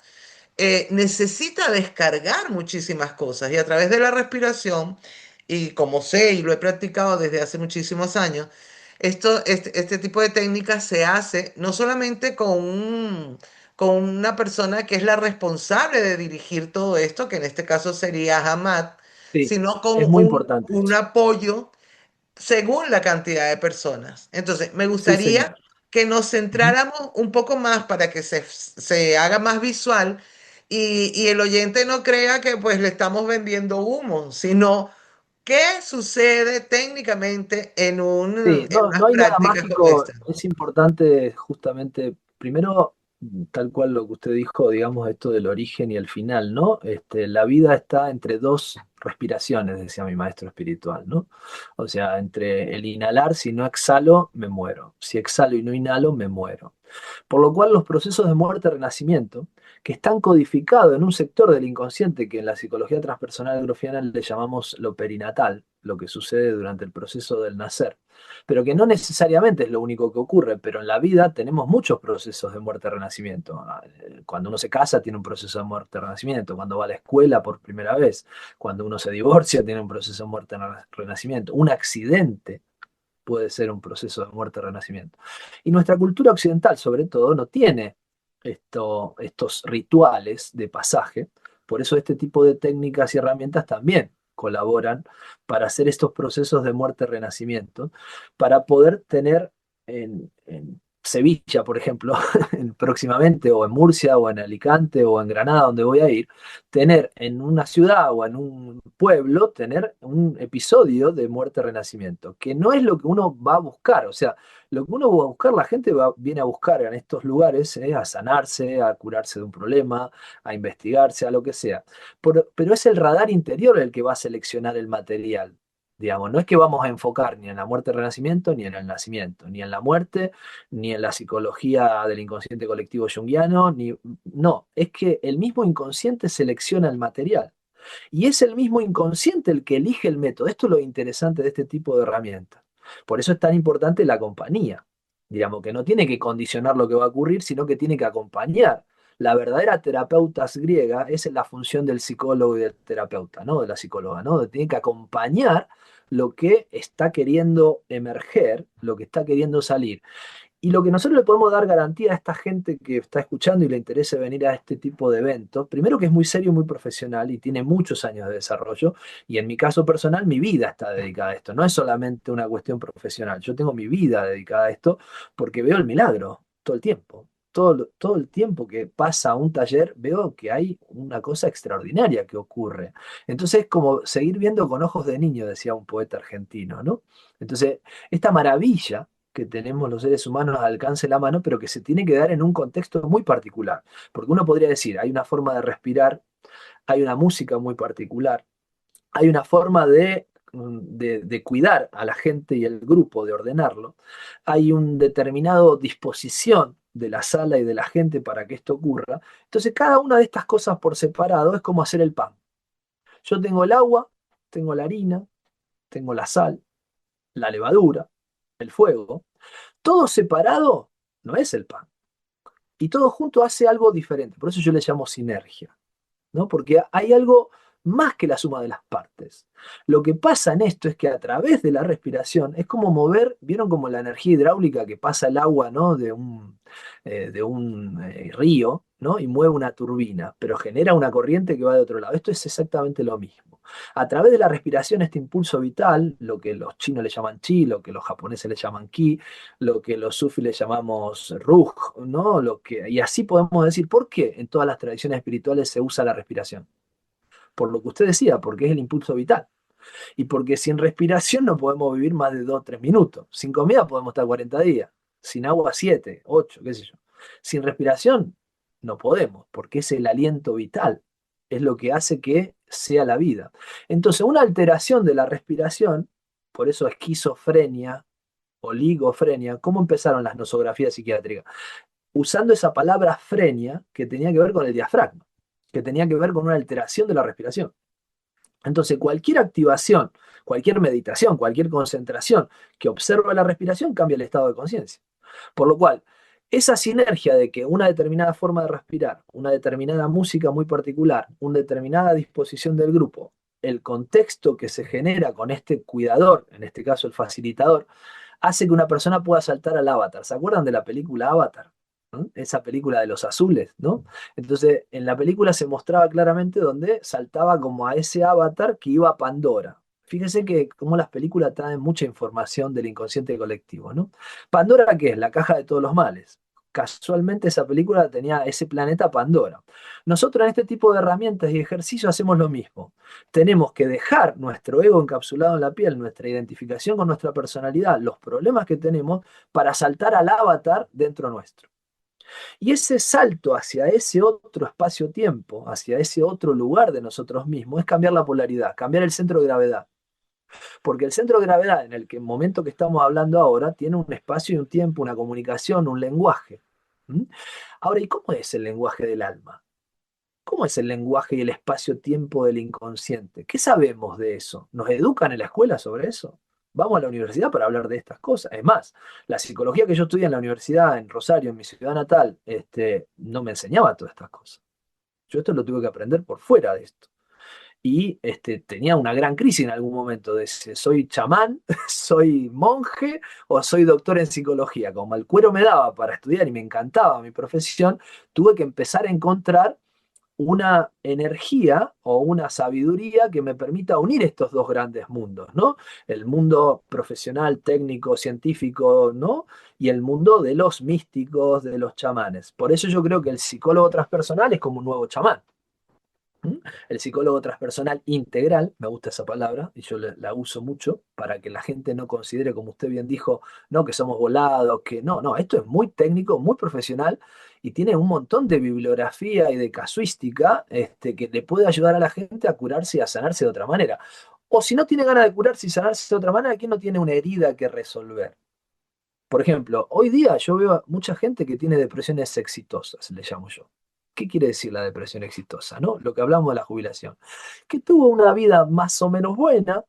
necesita descargar muchísimas cosas y a través de la respiración, y como sé y lo he practicado desde hace muchísimos años, este tipo de técnicas se hace no solamente con una persona que es la responsable de dirigir todo esto, que en este caso sería Hamad,
Sí,
sino con
es muy importante
un
eso.
apoyo según la cantidad de personas. Entonces, me
Sí,
gustaría
señor.
que nos
Ujú.
centráramos un poco más para que se haga más visual y el oyente no crea que pues le estamos vendiendo humo, sino qué sucede técnicamente
Sí,
en
no,
unas
no hay nada
prácticas como esta.
mágico. Es importante justamente, primero, tal cual lo que usted dijo, digamos, esto del origen y el final, ¿no? La vida está entre dos respiraciones, decía mi maestro espiritual, ¿no? O sea, entre el inhalar, si no exhalo, me muero. Si exhalo y no inhalo, me muero. Por lo cual los procesos de muerte-renacimiento, que están codificados en un sector del inconsciente que en la psicología transpersonal grofiana le llamamos lo perinatal, lo que sucede durante el proceso del nacer, pero que no necesariamente es lo único que ocurre, pero en la vida tenemos muchos procesos de muerte-renacimiento. Cuando uno se casa tiene un proceso de muerte-renacimiento, cuando va a la escuela por primera vez, cuando uno se divorcia tiene un proceso de muerte-renacimiento, un accidente puede ser un proceso de muerte-renacimiento. Y nuestra cultura occidental, sobre todo, no tiene estos rituales de pasaje. Por eso este tipo de técnicas y herramientas también colaboran para hacer estos procesos de muerte-renacimiento, para poder tener en Sevilla, por ejemplo, próximamente, o en Murcia, o en Alicante, o en Granada, donde voy a ir, tener en una ciudad o en un pueblo, tener un episodio de muerte-renacimiento, que no es lo que uno va a buscar, o sea, lo que uno va a buscar, la gente viene a buscar en estos lugares, a sanarse, a curarse de un problema, a investigarse, a lo que sea. Pero es el radar interior el que va a seleccionar el material. Digamos, no es que vamos a enfocar ni en la muerte-renacimiento, ni en el nacimiento, ni en la muerte, ni en la psicología del inconsciente colectivo junguiano, no, es que el mismo inconsciente selecciona el material. Y es el mismo inconsciente el que elige el método. Esto es lo interesante de este tipo de herramientas. Por eso es tan importante la compañía. Digamos, que no tiene que condicionar lo que va a ocurrir, sino que tiene que acompañar. La verdadera terapeutas griega es la función del psicólogo y del terapeuta, ¿no? De la psicóloga, ¿no? Tiene que acompañar lo que está queriendo emerger, lo que está queriendo salir. Y lo que nosotros le podemos dar garantía a esta gente que está escuchando y le interese venir a este tipo de eventos, primero que es muy serio, muy profesional y tiene muchos años de desarrollo, y en mi caso personal mi vida está dedicada a esto, no es solamente una cuestión profesional, yo tengo mi vida dedicada a esto porque veo el milagro todo el tiempo. Todo el tiempo que pasa un taller veo que hay una cosa extraordinaria que ocurre. Entonces es como seguir viendo con ojos de niño, decía un poeta argentino, ¿no? Entonces, esta maravilla que tenemos los seres humanos al alcance de la mano, pero que se tiene que dar en un contexto muy particular. Porque uno podría decir, hay una forma de respirar, hay una música muy particular, hay una forma de cuidar a la gente y el grupo, de ordenarlo, hay una determinada disposición de la sala y de la gente para que esto ocurra. Entonces, cada una de estas cosas por separado es como hacer el pan. Yo tengo el agua, tengo la harina, tengo la sal, la levadura, el fuego. Todo separado no es el pan. Y todo junto hace algo diferente. Por eso yo le llamo sinergia, ¿no? Porque hay algo más que la suma de las partes. Lo que pasa en esto es que a través de la respiración es como mover, ¿vieron como la energía hidráulica que pasa el agua, ¿no? de un río, ¿no? Y mueve una turbina, pero genera una corriente que va de otro lado. Esto es exactamente lo mismo. A través de la respiración, este impulso vital, lo que los chinos le llaman chi, lo que los japoneses le llaman ki, lo que los sufis le llamamos ruj, ¿no? Y así podemos decir, ¿por qué en todas las tradiciones espirituales se usa la respiración? Por lo que usted decía, porque es el impulso vital. Y porque sin respiración no podemos vivir más de 2 o 3 minutos. Sin comida podemos estar 40 días. Sin agua 7, 8, qué sé yo. Sin respiración no podemos, porque es el aliento vital. Es lo que hace que sea la vida. Entonces, una alteración de la respiración, por eso esquizofrenia, oligofrenia, ¿cómo empezaron las nosografías psiquiátricas? Usando esa palabra frenia que tenía que ver con el diafragma, que tenía que ver con una alteración de la respiración. Entonces, cualquier activación, cualquier meditación, cualquier concentración que observa la respiración cambia el estado de conciencia. Por lo cual, esa sinergia de que una determinada forma de respirar, una determinada música muy particular, una determinada disposición del grupo, el contexto que se genera con este cuidador, en este caso el facilitador, hace que una persona pueda saltar al avatar. ¿Se acuerdan de la película Avatar? ¿No? Esa película de los azules, ¿no? Entonces, en la película se mostraba claramente donde saltaba como a ese avatar que iba a Pandora. Fíjense que como las películas traen mucha información del inconsciente colectivo, ¿no? Pandora, ¿qué es? La caja de todos los males. Casualmente esa película tenía ese planeta Pandora. Nosotros en este tipo de herramientas y ejercicios hacemos lo mismo. Tenemos que dejar nuestro ego encapsulado en la piel, nuestra identificación con nuestra personalidad, los problemas que tenemos, para saltar al avatar dentro nuestro. Y ese salto hacia ese otro espacio-tiempo, hacia ese otro lugar de nosotros mismos, es cambiar la polaridad, cambiar el centro de gravedad. Porque el centro de gravedad en el que, momento que estamos hablando ahora, tiene un espacio y un tiempo, una comunicación, un lenguaje. ¿Mm? Ahora, ¿y cómo es el lenguaje del alma? ¿Cómo es el lenguaje y el espacio-tiempo del inconsciente? ¿Qué sabemos de eso? ¿Nos educan en la escuela sobre eso? Vamos a la universidad para hablar de estas cosas. Es más, la psicología que yo estudié en la universidad, en Rosario, en mi ciudad natal, no me enseñaba todas estas cosas. Yo esto lo tuve que aprender por fuera de esto. Y tenía una gran crisis en algún momento de si soy chamán, soy monje o soy doctor en psicología. Como el cuero me daba para estudiar y me encantaba mi profesión, tuve que empezar a encontrar una energía o una sabiduría que me permita unir estos dos grandes mundos, ¿no? El mundo profesional, técnico, científico, ¿no? Y el mundo de los místicos, de los chamanes. Por eso yo creo que el psicólogo transpersonal es como un nuevo chamán. ¿Mm? El psicólogo transpersonal integral, me gusta esa palabra y yo la uso mucho para que la gente no considere, como usted bien dijo, no, que somos volados, que no, no, esto es muy técnico, muy profesional y tiene un montón de bibliografía y de casuística que le puede ayudar a la gente a curarse y a sanarse de otra manera. O si no tiene ganas de curarse y sanarse de otra manera, ¿quién no tiene una herida que resolver? Por ejemplo, hoy día yo veo a mucha gente que tiene depresiones exitosas, le llamo yo. ¿Qué quiere decir la depresión exitosa, no? Lo que hablamos de la jubilación. Que tuvo una vida más o menos buena,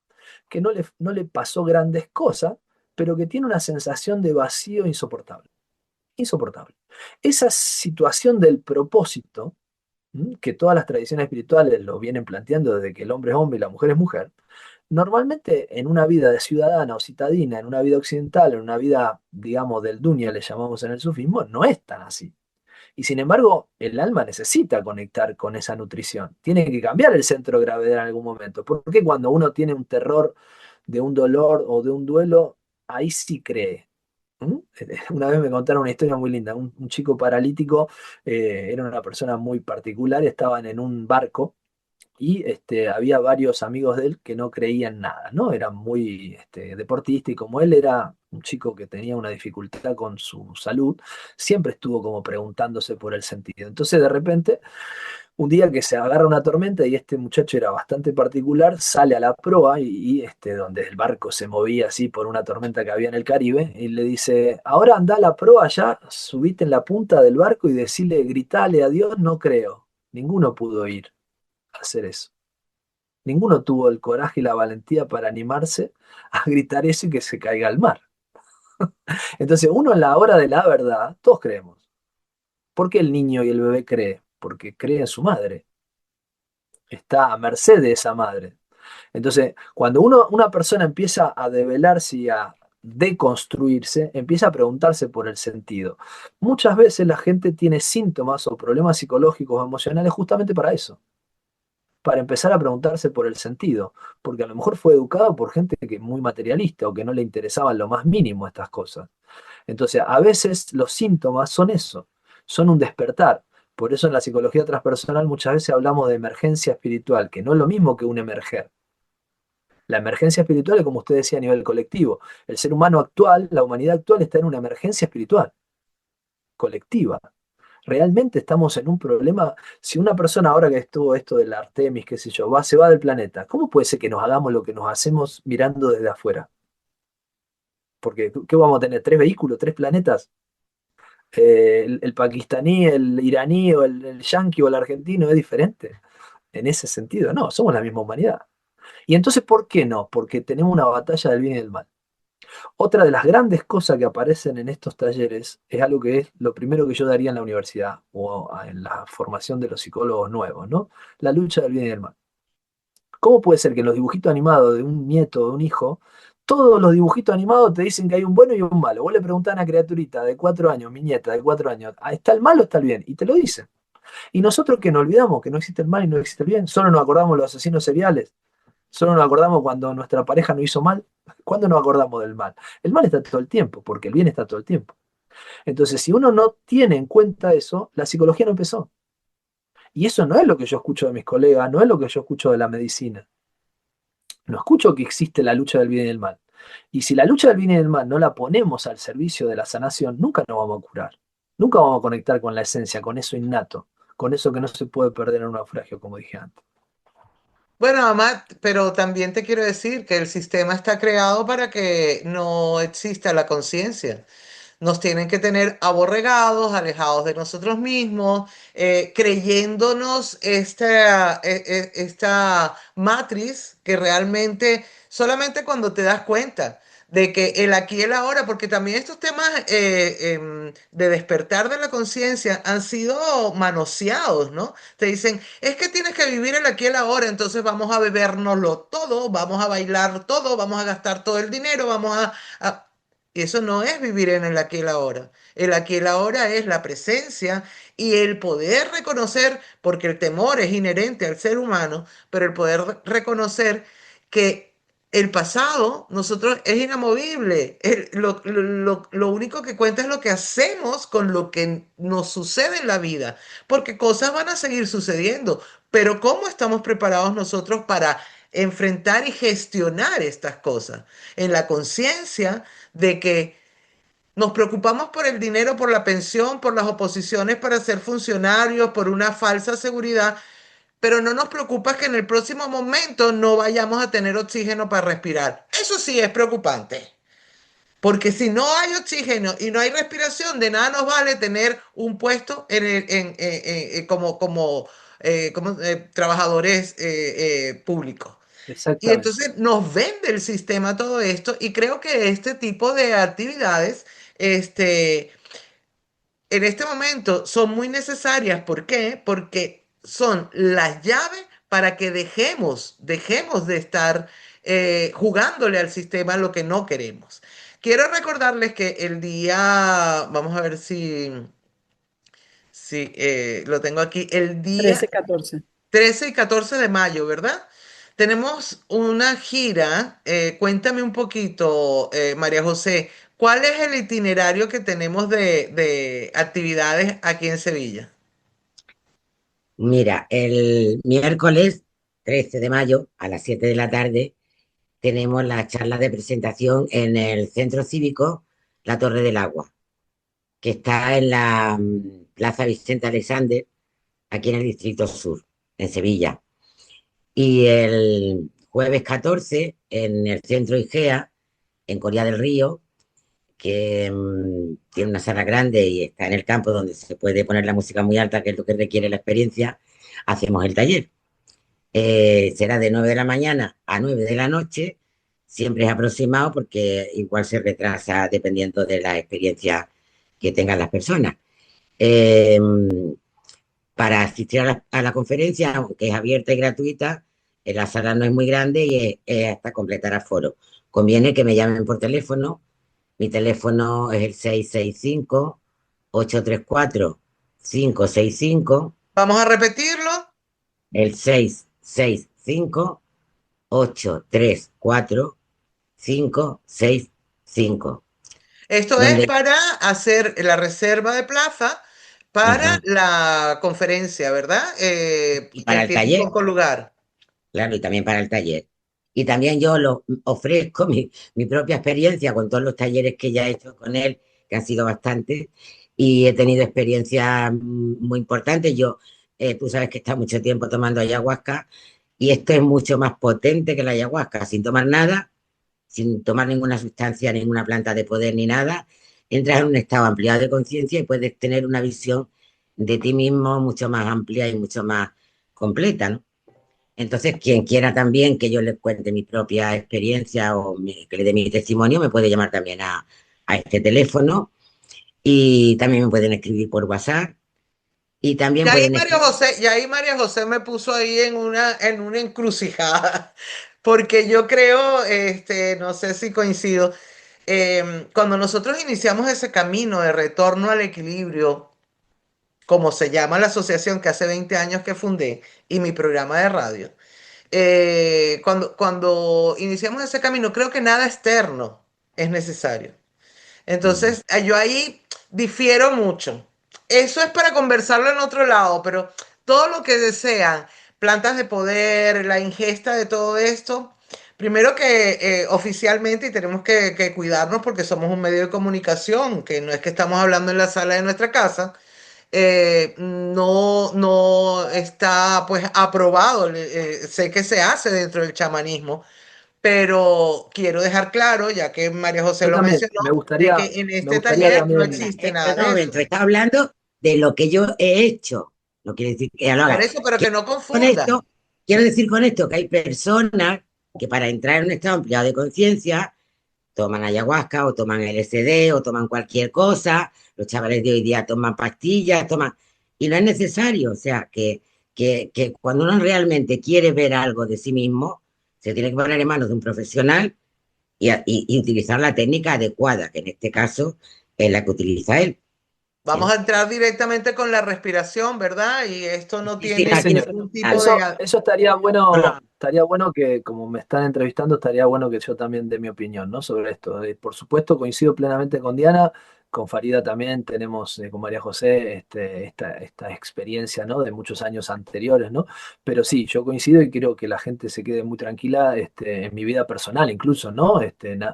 que no le pasó grandes cosas, pero que tiene una sensación de vacío insoportable. Insoportable. Esa situación del propósito, que todas las tradiciones espirituales lo vienen planteando desde que el hombre es hombre y la mujer es mujer, normalmente en una vida de ciudadana o citadina, en una vida occidental, en una vida, digamos, del dunya, le llamamos en el sufismo, no es tan así. Y sin embargo, el alma necesita conectar con esa nutrición. Tiene que cambiar el centro de gravedad en algún momento. Porque cuando uno tiene un terror de un dolor o de un duelo, ahí sí cree. ¿Mm? Una vez me contaron una historia muy linda. Un chico paralítico, era una persona muy particular, estaban en un barco y había varios amigos de él que no creían nada, ¿no? Eran muy deportistas y como él era un chico que tenía una dificultad con su salud, siempre estuvo como preguntándose por el sentido. Entonces de repente, un día que se agarra una tormenta y este muchacho era bastante particular, sale a la proa donde el barco se movía así por una tormenta que había en el Caribe y le dice, ahora anda a la proa ya, subite en la punta del barco y decirle, gritale a Dios, no creo. Ninguno pudo ir hacer eso. Ninguno tuvo el coraje y la valentía para animarse a gritar eso y que se caiga al mar. Entonces, uno en la hora de la verdad, todos creemos. ¿Por qué el niño y el bebé cree? Porque cree en su madre. Está a merced de esa madre. Entonces, cuando una persona empieza a develarse y a deconstruirse, empieza a preguntarse por el sentido. Muchas veces la gente tiene síntomas o problemas psicológicos o emocionales justamente para eso, para empezar a preguntarse por el sentido, porque a lo mejor fue educado por gente que es muy materialista o que no le interesaban lo más mínimo estas cosas. Entonces, a veces los síntomas son eso, son un despertar. Por eso en la psicología transpersonal muchas veces hablamos de emergencia espiritual, que no es lo mismo que un emerger. La emergencia espiritual es como usted decía a nivel colectivo. El ser humano actual, la humanidad actual está en una emergencia espiritual, colectiva. Realmente estamos en un problema. Si una persona ahora que estuvo esto del Artemis, qué sé yo, se va del planeta, ¿cómo puede ser que nos hagamos lo que nos hacemos mirando desde afuera? porque ¿qué vamos a tener? ¿Tres vehículos? ¿Tres planetas? El pakistaní, el iraní o el yanqui o el argentino es diferente. En ese sentido, no, somos la misma humanidad. Y entonces, ¿por qué no? Porque tenemos una batalla del bien y del mal. Otra de las grandes cosas que aparecen en estos talleres es algo que es lo primero que yo daría en la universidad o en la formación de los psicólogos nuevos, ¿no? La lucha del bien y del mal. ¿Cómo puede ser que en los dibujitos animados de un nieto, de un hijo, todos los dibujitos animados te dicen que hay un bueno y un malo? Vos le preguntás a una criaturita de 4 años, mi nieta de 4 años, ¿está el mal o está el bien? Y te lo dicen. Y nosotros que no olvidamos que no existe el mal y no existe el bien, solo nos acordamos de los asesinos seriales, solo nos acordamos cuando nuestra pareja nos hizo mal. ¿Cuándo nos acordamos del mal? El mal está todo el tiempo, porque el bien está todo el tiempo. Entonces, si uno no tiene en cuenta eso, la psicología no empezó. Y eso no es lo que yo escucho de mis colegas, no es lo que yo escucho de la medicina. No escucho que existe la lucha del bien y del mal. Y si la lucha del bien y del mal no la ponemos al servicio de la sanación, nunca nos vamos a curar. Nunca vamos a conectar con la esencia, con eso innato, con eso que no se puede perder en un naufragio, como dije antes.
Bueno, Amat, pero también te quiero decir que el sistema está creado para que no exista la conciencia. Nos tienen que tener aborregados, alejados de nosotros mismos, creyéndonos esta matriz que realmente solamente cuando te das cuenta de que el aquí y el ahora, porque también estos temas de despertar de la conciencia han sido manoseados, ¿no? Te dicen, es que tienes que vivir el aquí y el ahora, entonces vamos a bebernoslo todo, vamos a bailar todo, vamos a gastar todo el dinero, a... Y eso no es vivir en el aquí y el ahora. El aquí y el ahora es la presencia y el poder reconocer, porque el temor es inherente al ser humano, pero el poder reconocer que el pasado, nosotros, es inamovible. Lo único que cuenta es lo que hacemos con lo que nos sucede en la vida, porque cosas van a seguir sucediendo, pero ¿cómo estamos preparados nosotros para enfrentar y gestionar estas cosas? En la conciencia de que nos preocupamos por el dinero, por la pensión, por las oposiciones para ser funcionarios, por una falsa seguridad, pero no nos preocupa que en el próximo momento no vayamos a tener oxígeno para respirar. Eso sí es preocupante, porque si no hay oxígeno y no hay respiración, de nada nos vale tener un puesto como trabajadores públicos. Y
Exactamente.
entonces nos vende el sistema todo esto y creo que este tipo de actividades, este, en este momento son muy necesarias. ¿Por qué? Porque son las llaves para que dejemos de estar jugándole al sistema lo que no queremos. Quiero recordarles que el día, vamos a ver si lo tengo aquí, el día
13, 14.
13 y 14 de mayo, ¿verdad? Tenemos una gira. Cuéntame un poquito, María José, ¿cuál es el itinerario que tenemos de actividades aquí en Sevilla?
Mira, el miércoles 13 de mayo a las 7 de la tarde tenemos la charla de presentación en el Centro Cívico La Torre del Agua, que está en la Plaza Vicente Alexander, aquí en el Distrito Sur, en Sevilla. Y el jueves 14 en el Centro IGEA, en Coria del Río, que tiene una sala grande y está en el campo donde se puede poner la música muy alta, que es lo que requiere la experiencia, hacemos el taller. Será de 9 de la mañana a 9 de la noche, siempre es aproximado porque igual se retrasa dependiendo de la experiencia que tengan las personas. Eh, para asistir a la conferencia, aunque es abierta y gratuita, la sala no es muy grande y es hasta completar aforo. Conviene que me llamen por teléfono. Mi teléfono es el 665-834-565,
Vamos a repetirlo.
el 665-834-565,
Esto es
donde,
para hacer la reserva de plaza para
ajá,
la conferencia, ¿verdad?
y para
Que
el
tiene
taller,
poco lugar.
claro, y también para el taller. Y también yo lo ofrezco mi propia experiencia con todos los talleres que ya he hecho con él, que han sido bastantes, y he tenido experiencias muy importantes. Yo, tú sabes que está mucho tiempo tomando ayahuasca, y esto es mucho más potente que la ayahuasca. Sin tomar nada, sin tomar ninguna sustancia, ninguna planta de poder ni nada, entras en un estado ampliado de conciencia y puedes tener una visión de ti mismo mucho más amplia y mucho más completa, ¿no? Entonces, quien quiera también que yo le cuente mi propia experiencia o que le dé mi testimonio, me puede llamar también a este teléfono y también me pueden escribir por WhatsApp y también pueden escribir.
Y ahí María José me puso ahí en una encrucijada, porque yo creo, no sé si coincido, cuando nosotros iniciamos ese camino de retorno al equilibrio, como se llama la asociación que hace 20 años que fundé y mi programa de radio, cuando iniciamos ese camino, creo que nada externo es necesario. Entonces, yo ahí difiero mucho. Eso es para conversarlo en otro lado, pero todo lo que desean, plantas de poder, la ingesta de todo esto, primero que oficialmente y tenemos que cuidarnos porque somos un medio de comunicación, que no es que estamos hablando en la sala de nuestra casa, no está pues aprobado. Sé que se hace dentro del chamanismo, pero quiero dejar claro, ya que María José
Yo
lo
también,
mencionó, de que en
me
este
gustaría
taller no
también,
existe nada
Perdón, un
de
momento,
eso.
está hablando de lo que yo he hecho. No quiere decir que ya lo
Por
haga.
eso, pero que no
Con
confunda.
esto, quiero decir con esto que hay personas que para entrar en un estado ampliado de conciencia toman ayahuasca o toman LSD o toman cualquier cosa. Los chavales de hoy día toman pastillas, toman... Y no es necesario. O sea, que cuando uno realmente quiere ver algo de sí mismo, se tiene que poner en manos de un profesional y utilizar la técnica adecuada, que en este caso es la que utiliza él.
Vamos
¿Eh?
a entrar directamente con la respiración, ¿verdad? Y esto no
Sí, sí,
tiene
sí,
aquí no
señor.
se
ningún tipo
nada.
de...
Eso estaría bueno que, como me están entrevistando, estaría bueno que yo también dé mi opinión, ¿no? Sobre esto. Por supuesto, coincido plenamente con Diana, con Farida también tenemos, con María José, esta experiencia, ¿no? De muchos años anteriores, ¿no? Pero sí, yo coincido y quiero que la gente se quede muy tranquila, en mi vida personal incluso, ¿no?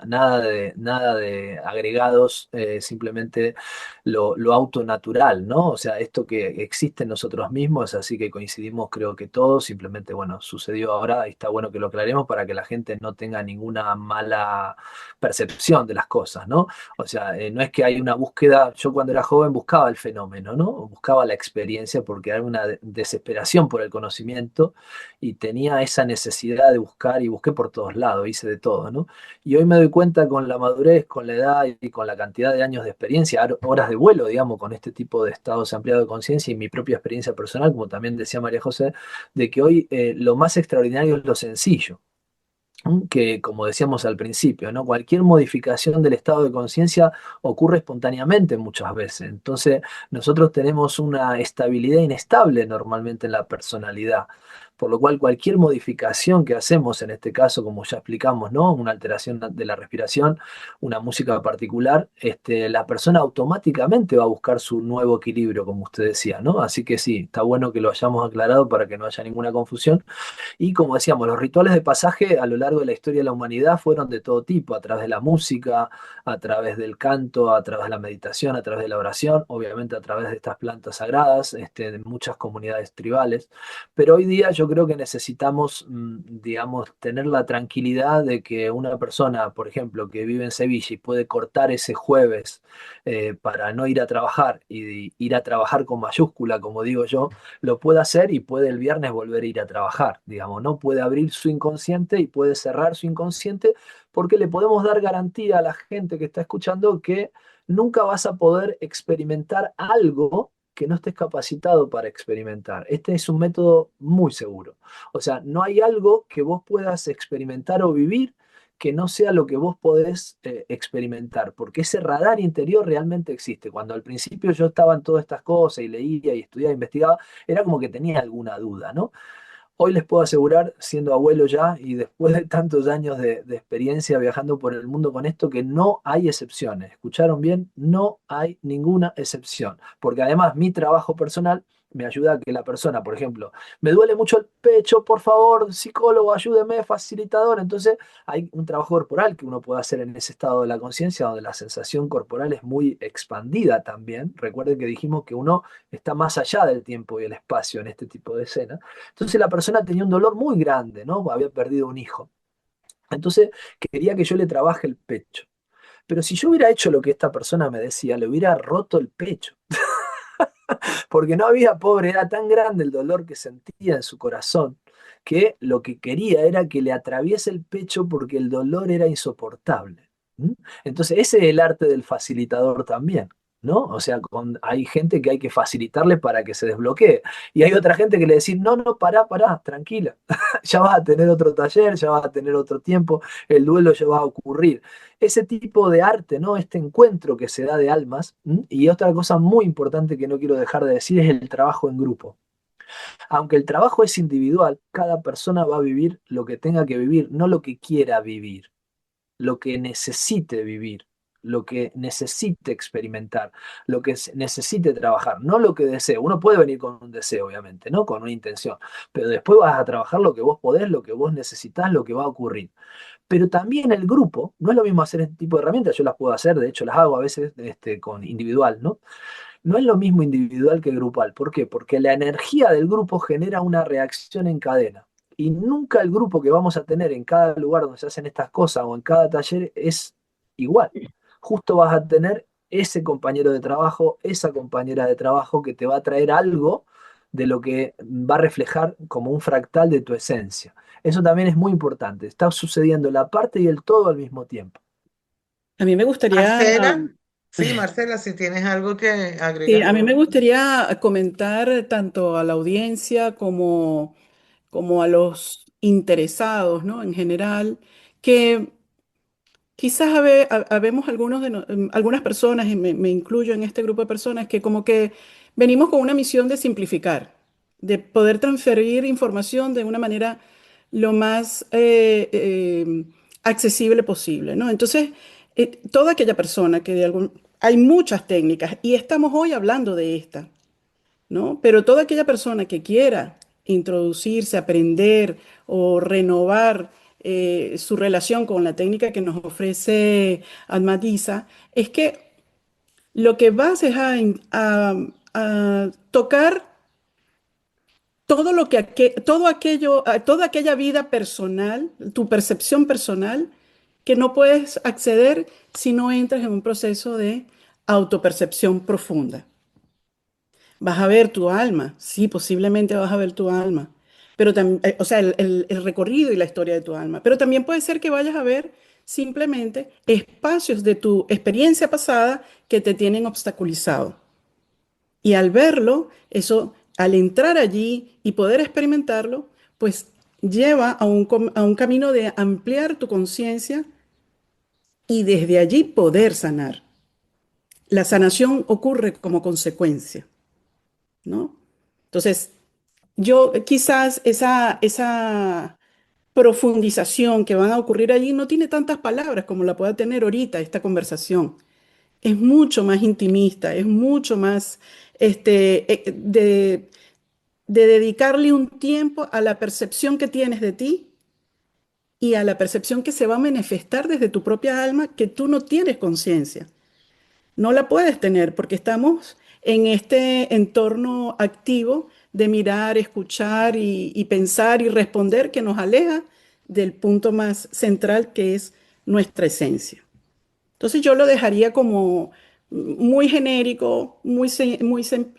Nada de agregados, simplemente lo autonatural, ¿no? O sea, esto que existe en nosotros mismos, así que coincidimos creo que todos, simplemente, bueno, sucedió ahora y está bueno que lo aclaremos para que la gente no tenga ninguna mala percepción de las cosas, ¿no? O sea, no es que hay una búsqueda, yo cuando era joven buscaba el fenómeno, ¿no? Buscaba la experiencia porque hay una desesperación por el conocimiento y tenía esa necesidad de buscar y busqué por todos lados, hice de todo, ¿no? Y hoy me doy cuenta con la madurez, con la edad y con la cantidad de años de experiencia, horas de vuelo, digamos, con este tipo de estados ampliados de conciencia y mi propia experiencia personal, como también decía María José, de que hoy lo más extraordinario es lo sencillo. Que como decíamos al principio, ¿no? Cualquier modificación del estado de conciencia ocurre espontáneamente muchas veces. Entonces, nosotros tenemos una estabilidad inestable normalmente en la personalidad, por lo cual cualquier modificación que hacemos, en este caso, como ya explicamos, ¿no? Una alteración de la respiración, una música particular, la persona automáticamente va a buscar su nuevo equilibrio, como usted decía, ¿no? Así que sí, está bueno que lo hayamos aclarado para que no haya ninguna confusión. Y como decíamos, los rituales de pasaje a lo largo de la historia de la humanidad fueron de todo tipo, a través de la música, a través del canto, a través de la meditación, a través de la oración, obviamente a través de estas plantas sagradas, de muchas comunidades tribales. Pero hoy día yo creo que necesitamos, digamos, tener la tranquilidad de que una persona, por ejemplo, que vive en Sevilla y puede cortar ese jueves para no ir a trabajar y ir a trabajar con mayúscula, como digo yo, lo puede hacer y puede el viernes volver a ir a trabajar, digamos, ¿no? Puede abrir su inconsciente y puede cerrar su inconsciente porque le podemos dar garantía a la gente que está escuchando que nunca vas a poder experimentar algo que no estés capacitado para experimentar. Este es un método muy seguro. O sea, no hay algo que vos puedas experimentar o vivir que no sea lo que vos podés experimentar, porque ese radar interior realmente existe. Cuando al principio yo estaba en todas estas cosas y leía y estudiaba, investigaba, era como que tenía alguna duda, ¿no? Hoy les puedo asegurar, siendo abuelo ya y después de tantos años de experiencia viajando por el mundo con esto, que no hay excepciones. ¿Escucharon bien? No hay ninguna excepción. Porque además mi trabajo personal me ayuda a que la persona, por ejemplo, me duele mucho el pecho, por favor, psicólogo, ayúdeme, facilitador. Entonces hay un trabajo corporal que uno puede hacer en ese estado de la conciencia, donde la sensación corporal es muy expandida también. Recuerden que dijimos que uno está más allá del tiempo y el espacio en este tipo de escena. Entonces la persona tenía un dolor muy grande, ¿no? Había perdido un hijo. Entonces quería que yo le trabaje el pecho. Pero si yo hubiera hecho lo que esta persona me decía, le hubiera roto el pecho. Porque no había, pobre, era tan grande el dolor que sentía en su corazón, que lo que quería era que le atraviese el pecho porque el dolor era insoportable. ¿Mm? Entonces, ese es el arte del facilitador también, ¿no? O sea, hay gente que hay que facilitarle para que se desbloquee. Y hay otra gente que le decís, no, no, pará, pará, tranquila. Ya vas a tener otro taller, ya vas a tener otro tiempo, el duelo ya va a ocurrir. Ese tipo de arte, ¿no? Este encuentro que se da de almas. ¿M? Y otra cosa muy importante que no quiero dejar de decir es el trabajo en grupo. Aunque el trabajo es individual, cada persona va a vivir lo que tenga que vivir, no lo que quiera vivir, lo que necesite vivir, lo que necesite experimentar, lo que necesite trabajar, no lo que desee. Uno puede venir con un deseo, obviamente, ¿no? Con una intención, pero después vas a trabajar lo que vos podés, lo que vos necesitás, lo que va a ocurrir. Pero también el grupo, no es lo mismo hacer este tipo de herramientas, yo las puedo hacer, de hecho las hago a veces con individual, ¿no? No es lo mismo individual que grupal. ¿Por qué? Porque la energía del grupo genera una reacción en cadena. Y nunca el grupo que vamos a tener en cada lugar donde se hacen estas cosas o en cada taller es igual. Justo vas a tener ese compañero de trabajo, esa compañera de trabajo que te va a traer algo de lo que va a reflejar como un fractal de tu esencia. Eso también es muy importante. Está sucediendo la parte y el todo al mismo tiempo.
A mí me gustaría,
Marcela, sí, Marcela, si tienes algo que
sí,
agregar.
a mí me gustaría comentar tanto a la audiencia como a los interesados, ¿no? En general, que quizás habemos algunas personas, y me incluyo en este grupo de personas, que como que venimos con una misión de simplificar, de poder transferir información de una manera lo más accesible posible, ¿no? Entonces, toda aquella persona que hay muchas técnicas y estamos hoy hablando de esta, ¿no? Pero toda aquella persona que quiera introducirse, aprender o renovar su relación con la técnica que nos ofrece Admatisa, es que lo que vas es a tocar todo lo que todo aquello, toda aquella vida personal, tu percepción personal, que no puedes acceder si no entras en un proceso de autopercepción profunda. Vas a ver tu alma, sí, posiblemente vas a ver tu alma, pero también, o sea, el recorrido y la historia de tu alma, pero también puede ser que vayas a ver simplemente espacios de tu experiencia pasada que te tienen obstaculizado. Y al verlo, eso, al entrar allí y poder experimentarlo, pues lleva a un camino de ampliar tu conciencia y desde allí poder sanar. La sanación ocurre como consecuencia, ¿no? Entonces, yo quizás esa profundización que van a ocurrir allí no tiene tantas palabras como la pueda tener ahorita esta conversación. Es mucho más intimista, es mucho más de dedicarle un tiempo a la percepción que tienes de ti y a la percepción que se va a manifestar desde tu propia alma que tú no tienes conciencia. No la puedes tener porque estamos en este entorno activo de mirar, escuchar y pensar y responder que nos aleja del punto más central que es nuestra esencia. Entonces yo lo dejaría como muy genérico,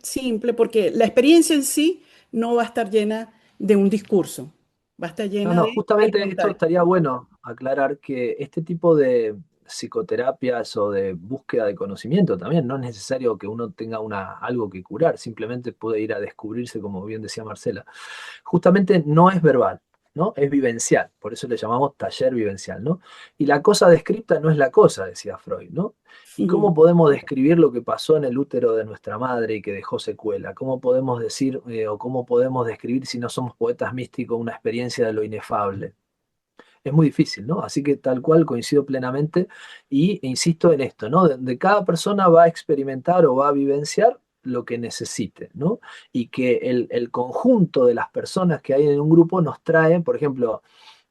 simple, porque la experiencia en sí no va a estar llena de un discurso, va a estar
No,
llena
no,
del
justamente esto
contacto.
estaría bueno aclarar que este tipo de psicoterapias o de búsqueda de conocimiento también no es necesario que uno tenga algo que curar, simplemente puede ir a descubrirse, como bien decía Marcela. Justamente no es verbal, ¿no? Es vivencial, por eso le llamamos taller vivencial, ¿no? Y la cosa descripta no es la cosa, decía Freud, ¿no? ¿Y cómo
Ujú.
podemos describir lo que pasó en el útero de nuestra madre y que dejó secuela? ¿Cómo podemos decir o cómo podemos describir, si no somos poetas místicos, una experiencia de lo inefable? Es muy difícil, ¿no? Así que tal cual coincido plenamente e insisto en esto, ¿no? De cada persona va a experimentar o va a vivenciar lo que necesite, ¿no? Y que el conjunto de las personas que hay en un grupo nos trae, por ejemplo,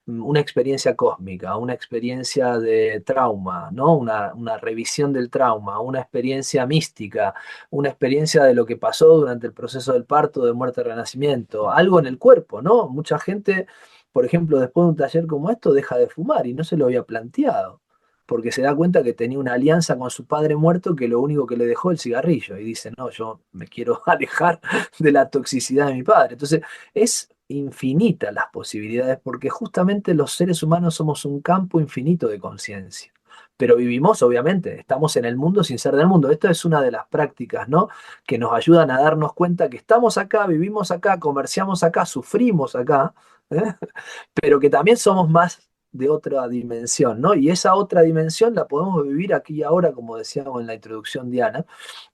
una experiencia cósmica, una experiencia de trauma, ¿no? Una revisión del trauma, una experiencia mística, una experiencia de lo que pasó durante el proceso del parto, de muerte, renacimiento, algo en el cuerpo, ¿no? Mucha gente por ejemplo, después de un taller como esto, deja de fumar y no se lo había planteado, porque se da cuenta que tenía una alianza con su padre muerto que lo único que le dejó el cigarrillo y dice, no, yo me quiero alejar de la toxicidad de mi padre. Entonces, es infinitas las posibilidades porque justamente los seres humanos somos un campo infinito de conciencia. Pero vivimos, obviamente, estamos en el mundo sin ser del mundo. Esto es una de las prácticas, ¿no? Que nos ayudan a darnos cuenta que estamos acá, vivimos acá, comerciamos acá, sufrimos acá, ¿eh? Pero que también somos más de otra dimensión, ¿no? Y esa otra dimensión la podemos vivir aquí y ahora, como decíamos en la introducción, Diana,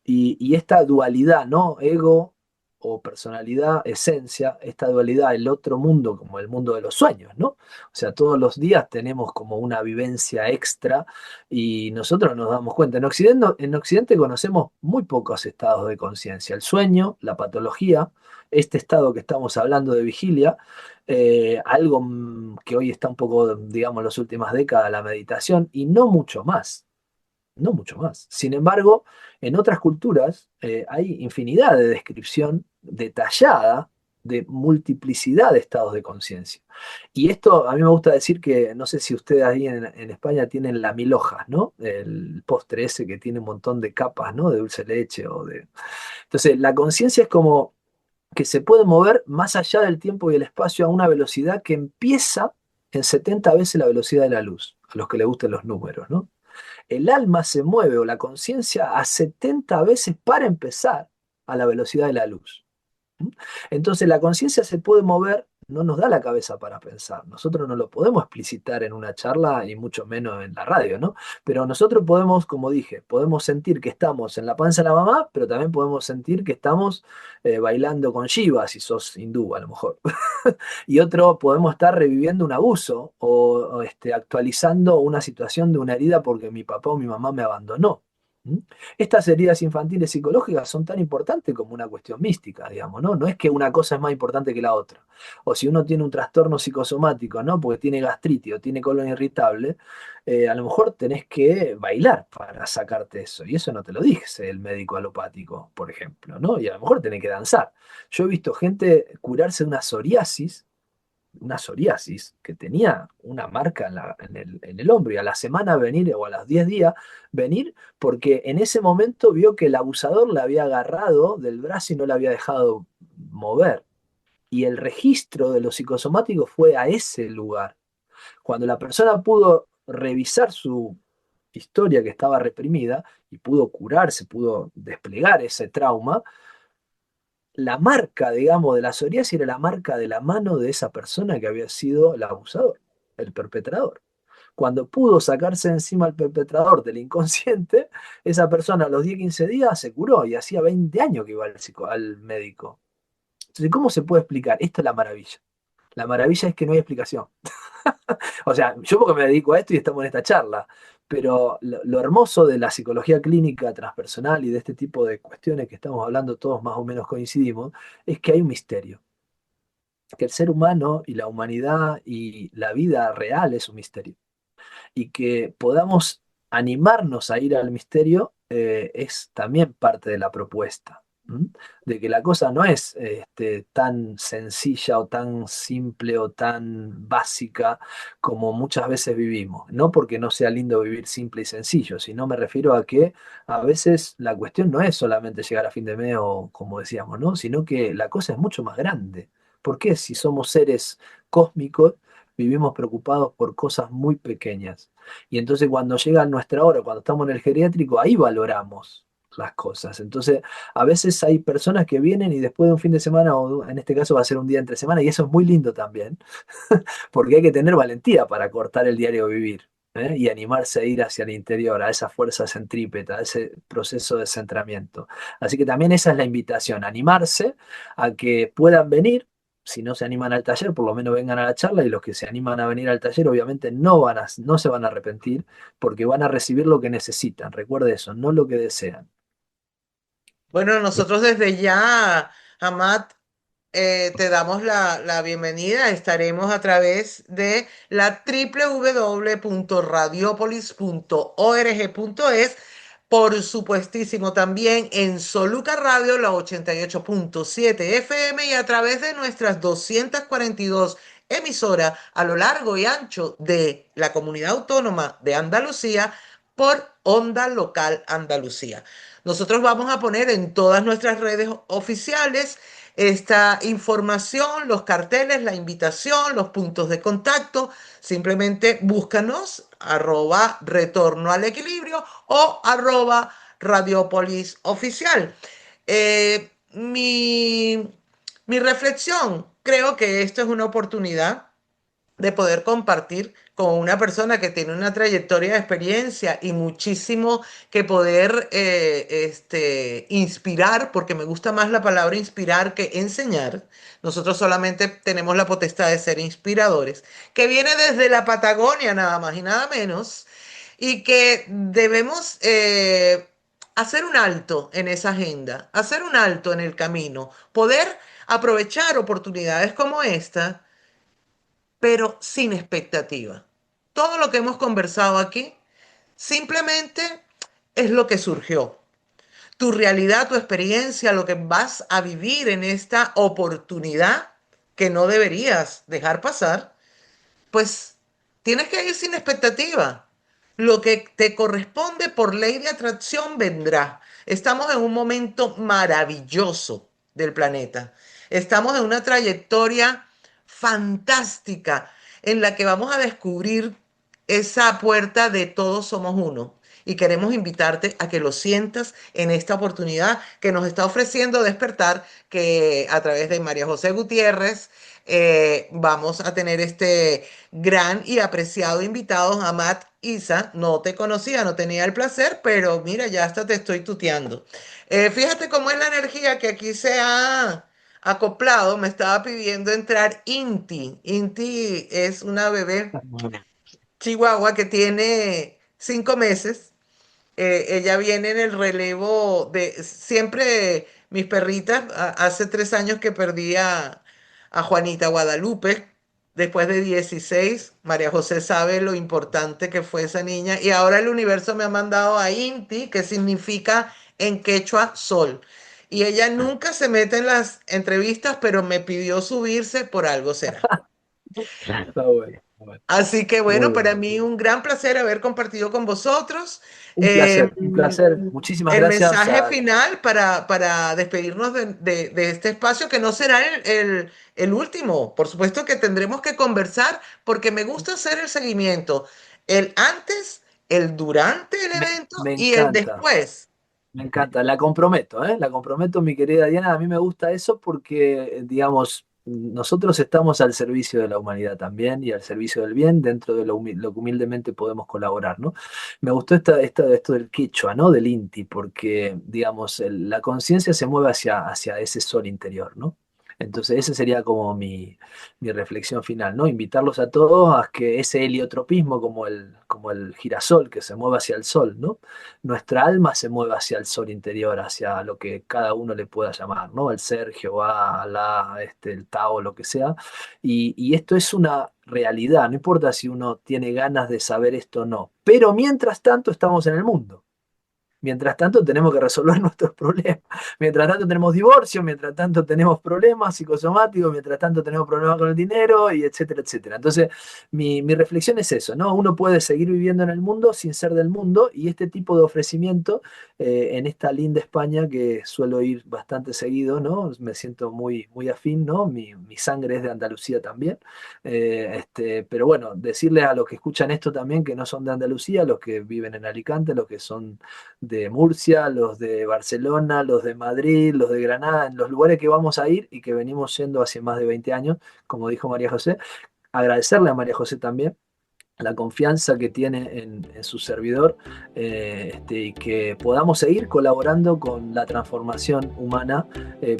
y esta dualidad, ¿no? Ego o personalidad, esencia, esta dualidad, el otro mundo como el mundo de los sueños, ¿no? O sea, todos los días tenemos como una vivencia extra y nosotros nos damos cuenta. En Occidente conocemos muy pocos estados de conciencia, el sueño, la patología, este estado que estamos hablando de vigilia, algo que hoy está un poco, digamos, en las últimas décadas, la meditación, y no mucho más, no mucho más. Sin embargo, en otras culturas hay infinidad de descripción detallada de multiplicidad de estados de conciencia. Y esto a mí me gusta decir que, no sé si ustedes ahí en España tienen la mil hojas, ¿no? El postre ese que tiene un montón de capas, ¿no? De dulce de leche o de... Entonces, la conciencia es como que se puede mover más allá del tiempo y el espacio a una velocidad que empieza en 70 veces la velocidad de la luz, a los que les gusten los números, ¿no? El alma se mueve o la conciencia a 70 veces para empezar a la velocidad de la luz. ¿Mm? Entonces la conciencia se puede mover, no nos da la cabeza para pensar. Nosotros no lo podemos explicitar en una charla y mucho menos en la radio, ¿no? Pero nosotros podemos, como dije, podemos sentir que estamos en la panza de la mamá, pero también podemos sentir que estamos bailando con Shiva, si sos hindú a lo mejor. Y otro, podemos estar reviviendo un abuso o actualizando una situación de una herida porque mi papá o mi mamá me abandonó. ¿Mm? Estas heridas infantiles psicológicas son tan importantes como una cuestión mística, digamos, ¿no? No es que una cosa es más importante que la otra. O si uno tiene un trastorno psicosomático, ¿no? Porque tiene gastritis o tiene colon irritable, a lo mejor tenés que bailar para sacarte eso. Y eso no te lo dice el médico alopático, por ejemplo, ¿no? Y a lo mejor tenés que danzar. Yo he visto gente curarse de una psoriasis que tenía una marca en el hombro y a la semana venir o a los 10 días venir porque en ese momento vio que el abusador la había agarrado del brazo y no la había dejado mover. Y el registro de los psicosomáticos fue a ese lugar. Cuando la persona pudo revisar su historia que estaba reprimida y pudo curarse, pudo desplegar ese trauma, la marca, digamos, de la psoriasis era la marca de la mano de esa persona que había sido el abusador, el perpetrador. Cuando pudo sacarse encima al perpetrador del inconsciente, esa persona a los 10, 15 días se curó y hacía 20 años que iba al médico. Entonces, ¿cómo se puede explicar? Esta es la maravilla. La maravilla es que no hay explicación. O sea, yo porque me dedico a esto y estamos en esta charla, pero lo hermoso de la psicología clínica transpersonal y de este tipo de cuestiones que estamos hablando todos más o menos coincidimos, es que hay un misterio. Que el ser humano y la humanidad y la vida real es un misterio. Y que podamos animarnos a ir al misterio es también parte de la propuesta. ¿M? De que la cosa no es tan sencilla o tan simple o tan básica como muchas veces vivimos. No porque no sea lindo vivir simple y sencillo, sino me refiero a que a veces la cuestión no es solamente llegar a fin de mes o como decíamos, ¿no? Sino que la cosa es mucho más grande. ¿Por qué si somos seres cósmicos vivimos preocupados por cosas muy pequeñas? Y entonces cuando llega nuestra hora, cuando estamos en el geriátrico, ahí valoramos las cosas. Entonces, a veces hay personas que vienen y después de un fin de semana, o en este caso va a ser un día entre semana, y eso es muy lindo también, porque hay que tener valentía para cortar el diario vivir. Y animarse a ir hacia el interior, a esa fuerza centrípeta, a ese proceso de centramiento. Así que también esa es la invitación, animarse a que puedan venir. Si no se animan al taller, por lo menos vengan a la charla y los que se animan a venir al taller obviamente no se van a arrepentir porque van a recibir lo que necesitan. Recuerde eso, no lo que desean.
Bueno, nosotros desde ya, Amat, te damos la bienvenida. Estaremos a través de la www.radiopolis.org.es. Por supuestísimo, también en Soluca Radio, la 88.7 FM y a través de nuestras 242 emisora a lo largo y ancho de la Comunidad Autónoma de Andalucía por Onda Local Andalucía. Nosotros vamos a poner en todas nuestras redes oficiales esta información, los carteles, la invitación, los puntos de contacto. Simplemente búscanos @retorno al equilibrio o @Radiopolis Oficial. Mi reflexión, creo que esto es una oportunidad de poder compartir con una persona que tiene una trayectoria de experiencia y muchísimo que poder inspirar, porque me gusta más la palabra inspirar que enseñar. Nosotros solamente tenemos la potestad de ser inspiradores, que viene desde la Patagonia nada más y nada menos, y que debemos hacer un alto en esa agenda, hacer un alto en el camino, poder aprovechar oportunidades como esta, pero sin expectativa. Todo lo que hemos conversado aquí simplemente es lo que surgió. Tu realidad, tu experiencia, lo que vas a vivir en esta oportunidad que no deberías dejar pasar, pues tienes que ir sin expectativa. Lo que te corresponde por ley de atracción vendrá. Estamos en un momento maravilloso del planeta. Estamos en una trayectoria fantástica en la que vamos a descubrir esa puerta de todos somos uno. Y queremos invitarte a que lo sientas en esta oportunidad que nos está ofreciendo Despertar, que a través de María José Gutiérrez vamos a tener este gran y apreciado invitado, Amat Isa. No te conocía, no tenía el placer, pero mira, ya hasta te estoy tuteando. Fíjate cómo es la energía que aquí se ha acoplado. Me estaba pidiendo entrar Inti. Inti es una bebé chihuahua que tiene 5 meses. Ella viene en el relevo de siempre mis perritas. Hace 3 años que perdí a Juanita Guadalupe. Después de 16, María José sabe lo importante que fue esa niña. Y ahora el universo me ha mandado a Inti, que significa en quechua sol. Y ella nunca se mete en las entrevistas, pero me pidió subirse, por algo será.
Claro.
Está bueno, está bueno.
Así que
Muy
bueno, para
bien.
mí un gran placer haber compartido con vosotros.
Un placer, un placer. Muchísimas
El
gracias.
mensaje final para despedirnos de este espacio, que no será el último. Por supuesto que tendremos que conversar, porque me gusta hacer el seguimiento. El antes, el durante el evento
Me
y el
encanta.
después.
Me encanta, la comprometo, ¿eh? La comprometo, mi querida Diana. A mí me gusta eso porque, digamos, nosotros estamos al servicio de la humanidad también y al servicio del bien dentro de lo que humildemente podemos colaborar, ¿no? Me gustó esto del quechua, ¿no? Del Inti, porque, digamos, la conciencia se mueve hacia ese sol interior, ¿no? Entonces, esa sería como mi reflexión final, ¿no? Invitarlos a todos a que ese heliotropismo, como el girasol que se mueve hacia el sol, ¿no? Nuestra alma se mueve hacia el sol interior, hacia lo que cada uno le pueda llamar, ¿no? El ser, Jehová, Alá, el Tao, lo que sea. Y esto es una realidad, no importa si uno tiene ganas de saber esto o no. Pero mientras tanto estamos en el mundo. Mientras tanto tenemos que resolver nuestros problemas. Mientras tanto tenemos divorcio, mientras tanto tenemos problemas psicosomáticos, mientras tanto tenemos problemas con el dinero, y etcétera, etcétera. Entonces, mi reflexión es eso, ¿no? Uno puede seguir viviendo en el mundo sin ser del mundo, y este tipo de ofrecimiento en esta linda España que suelo ir bastante seguido, ¿no? Me siento muy, muy afín, ¿no? Mi sangre es de Andalucía también. Pero bueno, decirles a los que escuchan esto también que no son de Andalucía, los que viven en Alicante, los que son de Murcia, los de Barcelona, los de Madrid, los de Granada, en los lugares que vamos a ir y que venimos yendo hace más de 20 años, como dijo María José. Agradecerle a María José también la confianza que tiene en su servidor, y que podamos seguir colaborando con la transformación humana,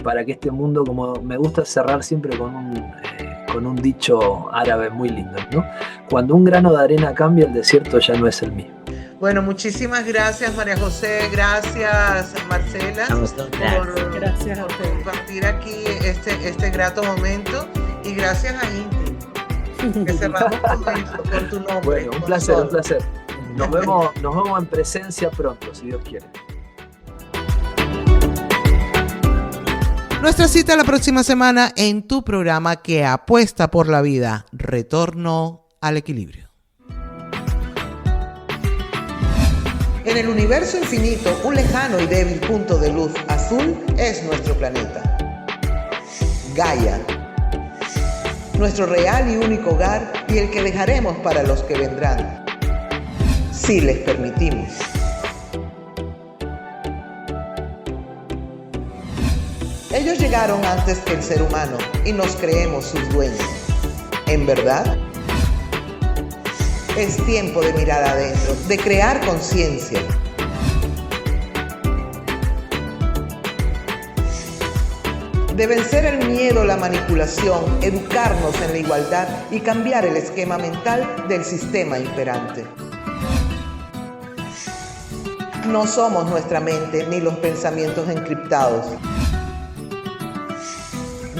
para que este mundo, como me gusta cerrar siempre con un dicho árabe muy lindo, ¿no? Cuando un grano de arena cambia, el desierto ya no es el mismo.
Bueno, muchísimas gracias, María José. Gracias, Marcela,
Gracias a
por
ustedes.
compartir aquí este grato momento. Y gracias a Inti, que cerramos con tu nombre.
Bueno, un
con
placer,
Sol.
un placer. Nos vemos en presencia pronto, si Dios quiere.
Nuestra cita la próxima semana en tu programa que apuesta por la vida, Retorno al Equilibrio. En el universo infinito, un lejano y débil punto de luz azul es nuestro planeta. Gaia, nuestro real y único hogar y el que dejaremos para los que vendrán, si les permitimos. Ellos llegaron antes que el ser humano y nos creemos sus dueños. ¿En verdad? Es tiempo de mirar adentro, de crear conciencia. De vencer el miedo, la manipulación, educarnos en la igualdad y cambiar el esquema mental del sistema imperante. No somos nuestra mente ni los pensamientos encriptados.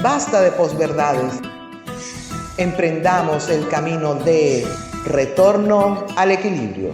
Basta de posverdades. Emprendamos el camino de retorno al equilibrio.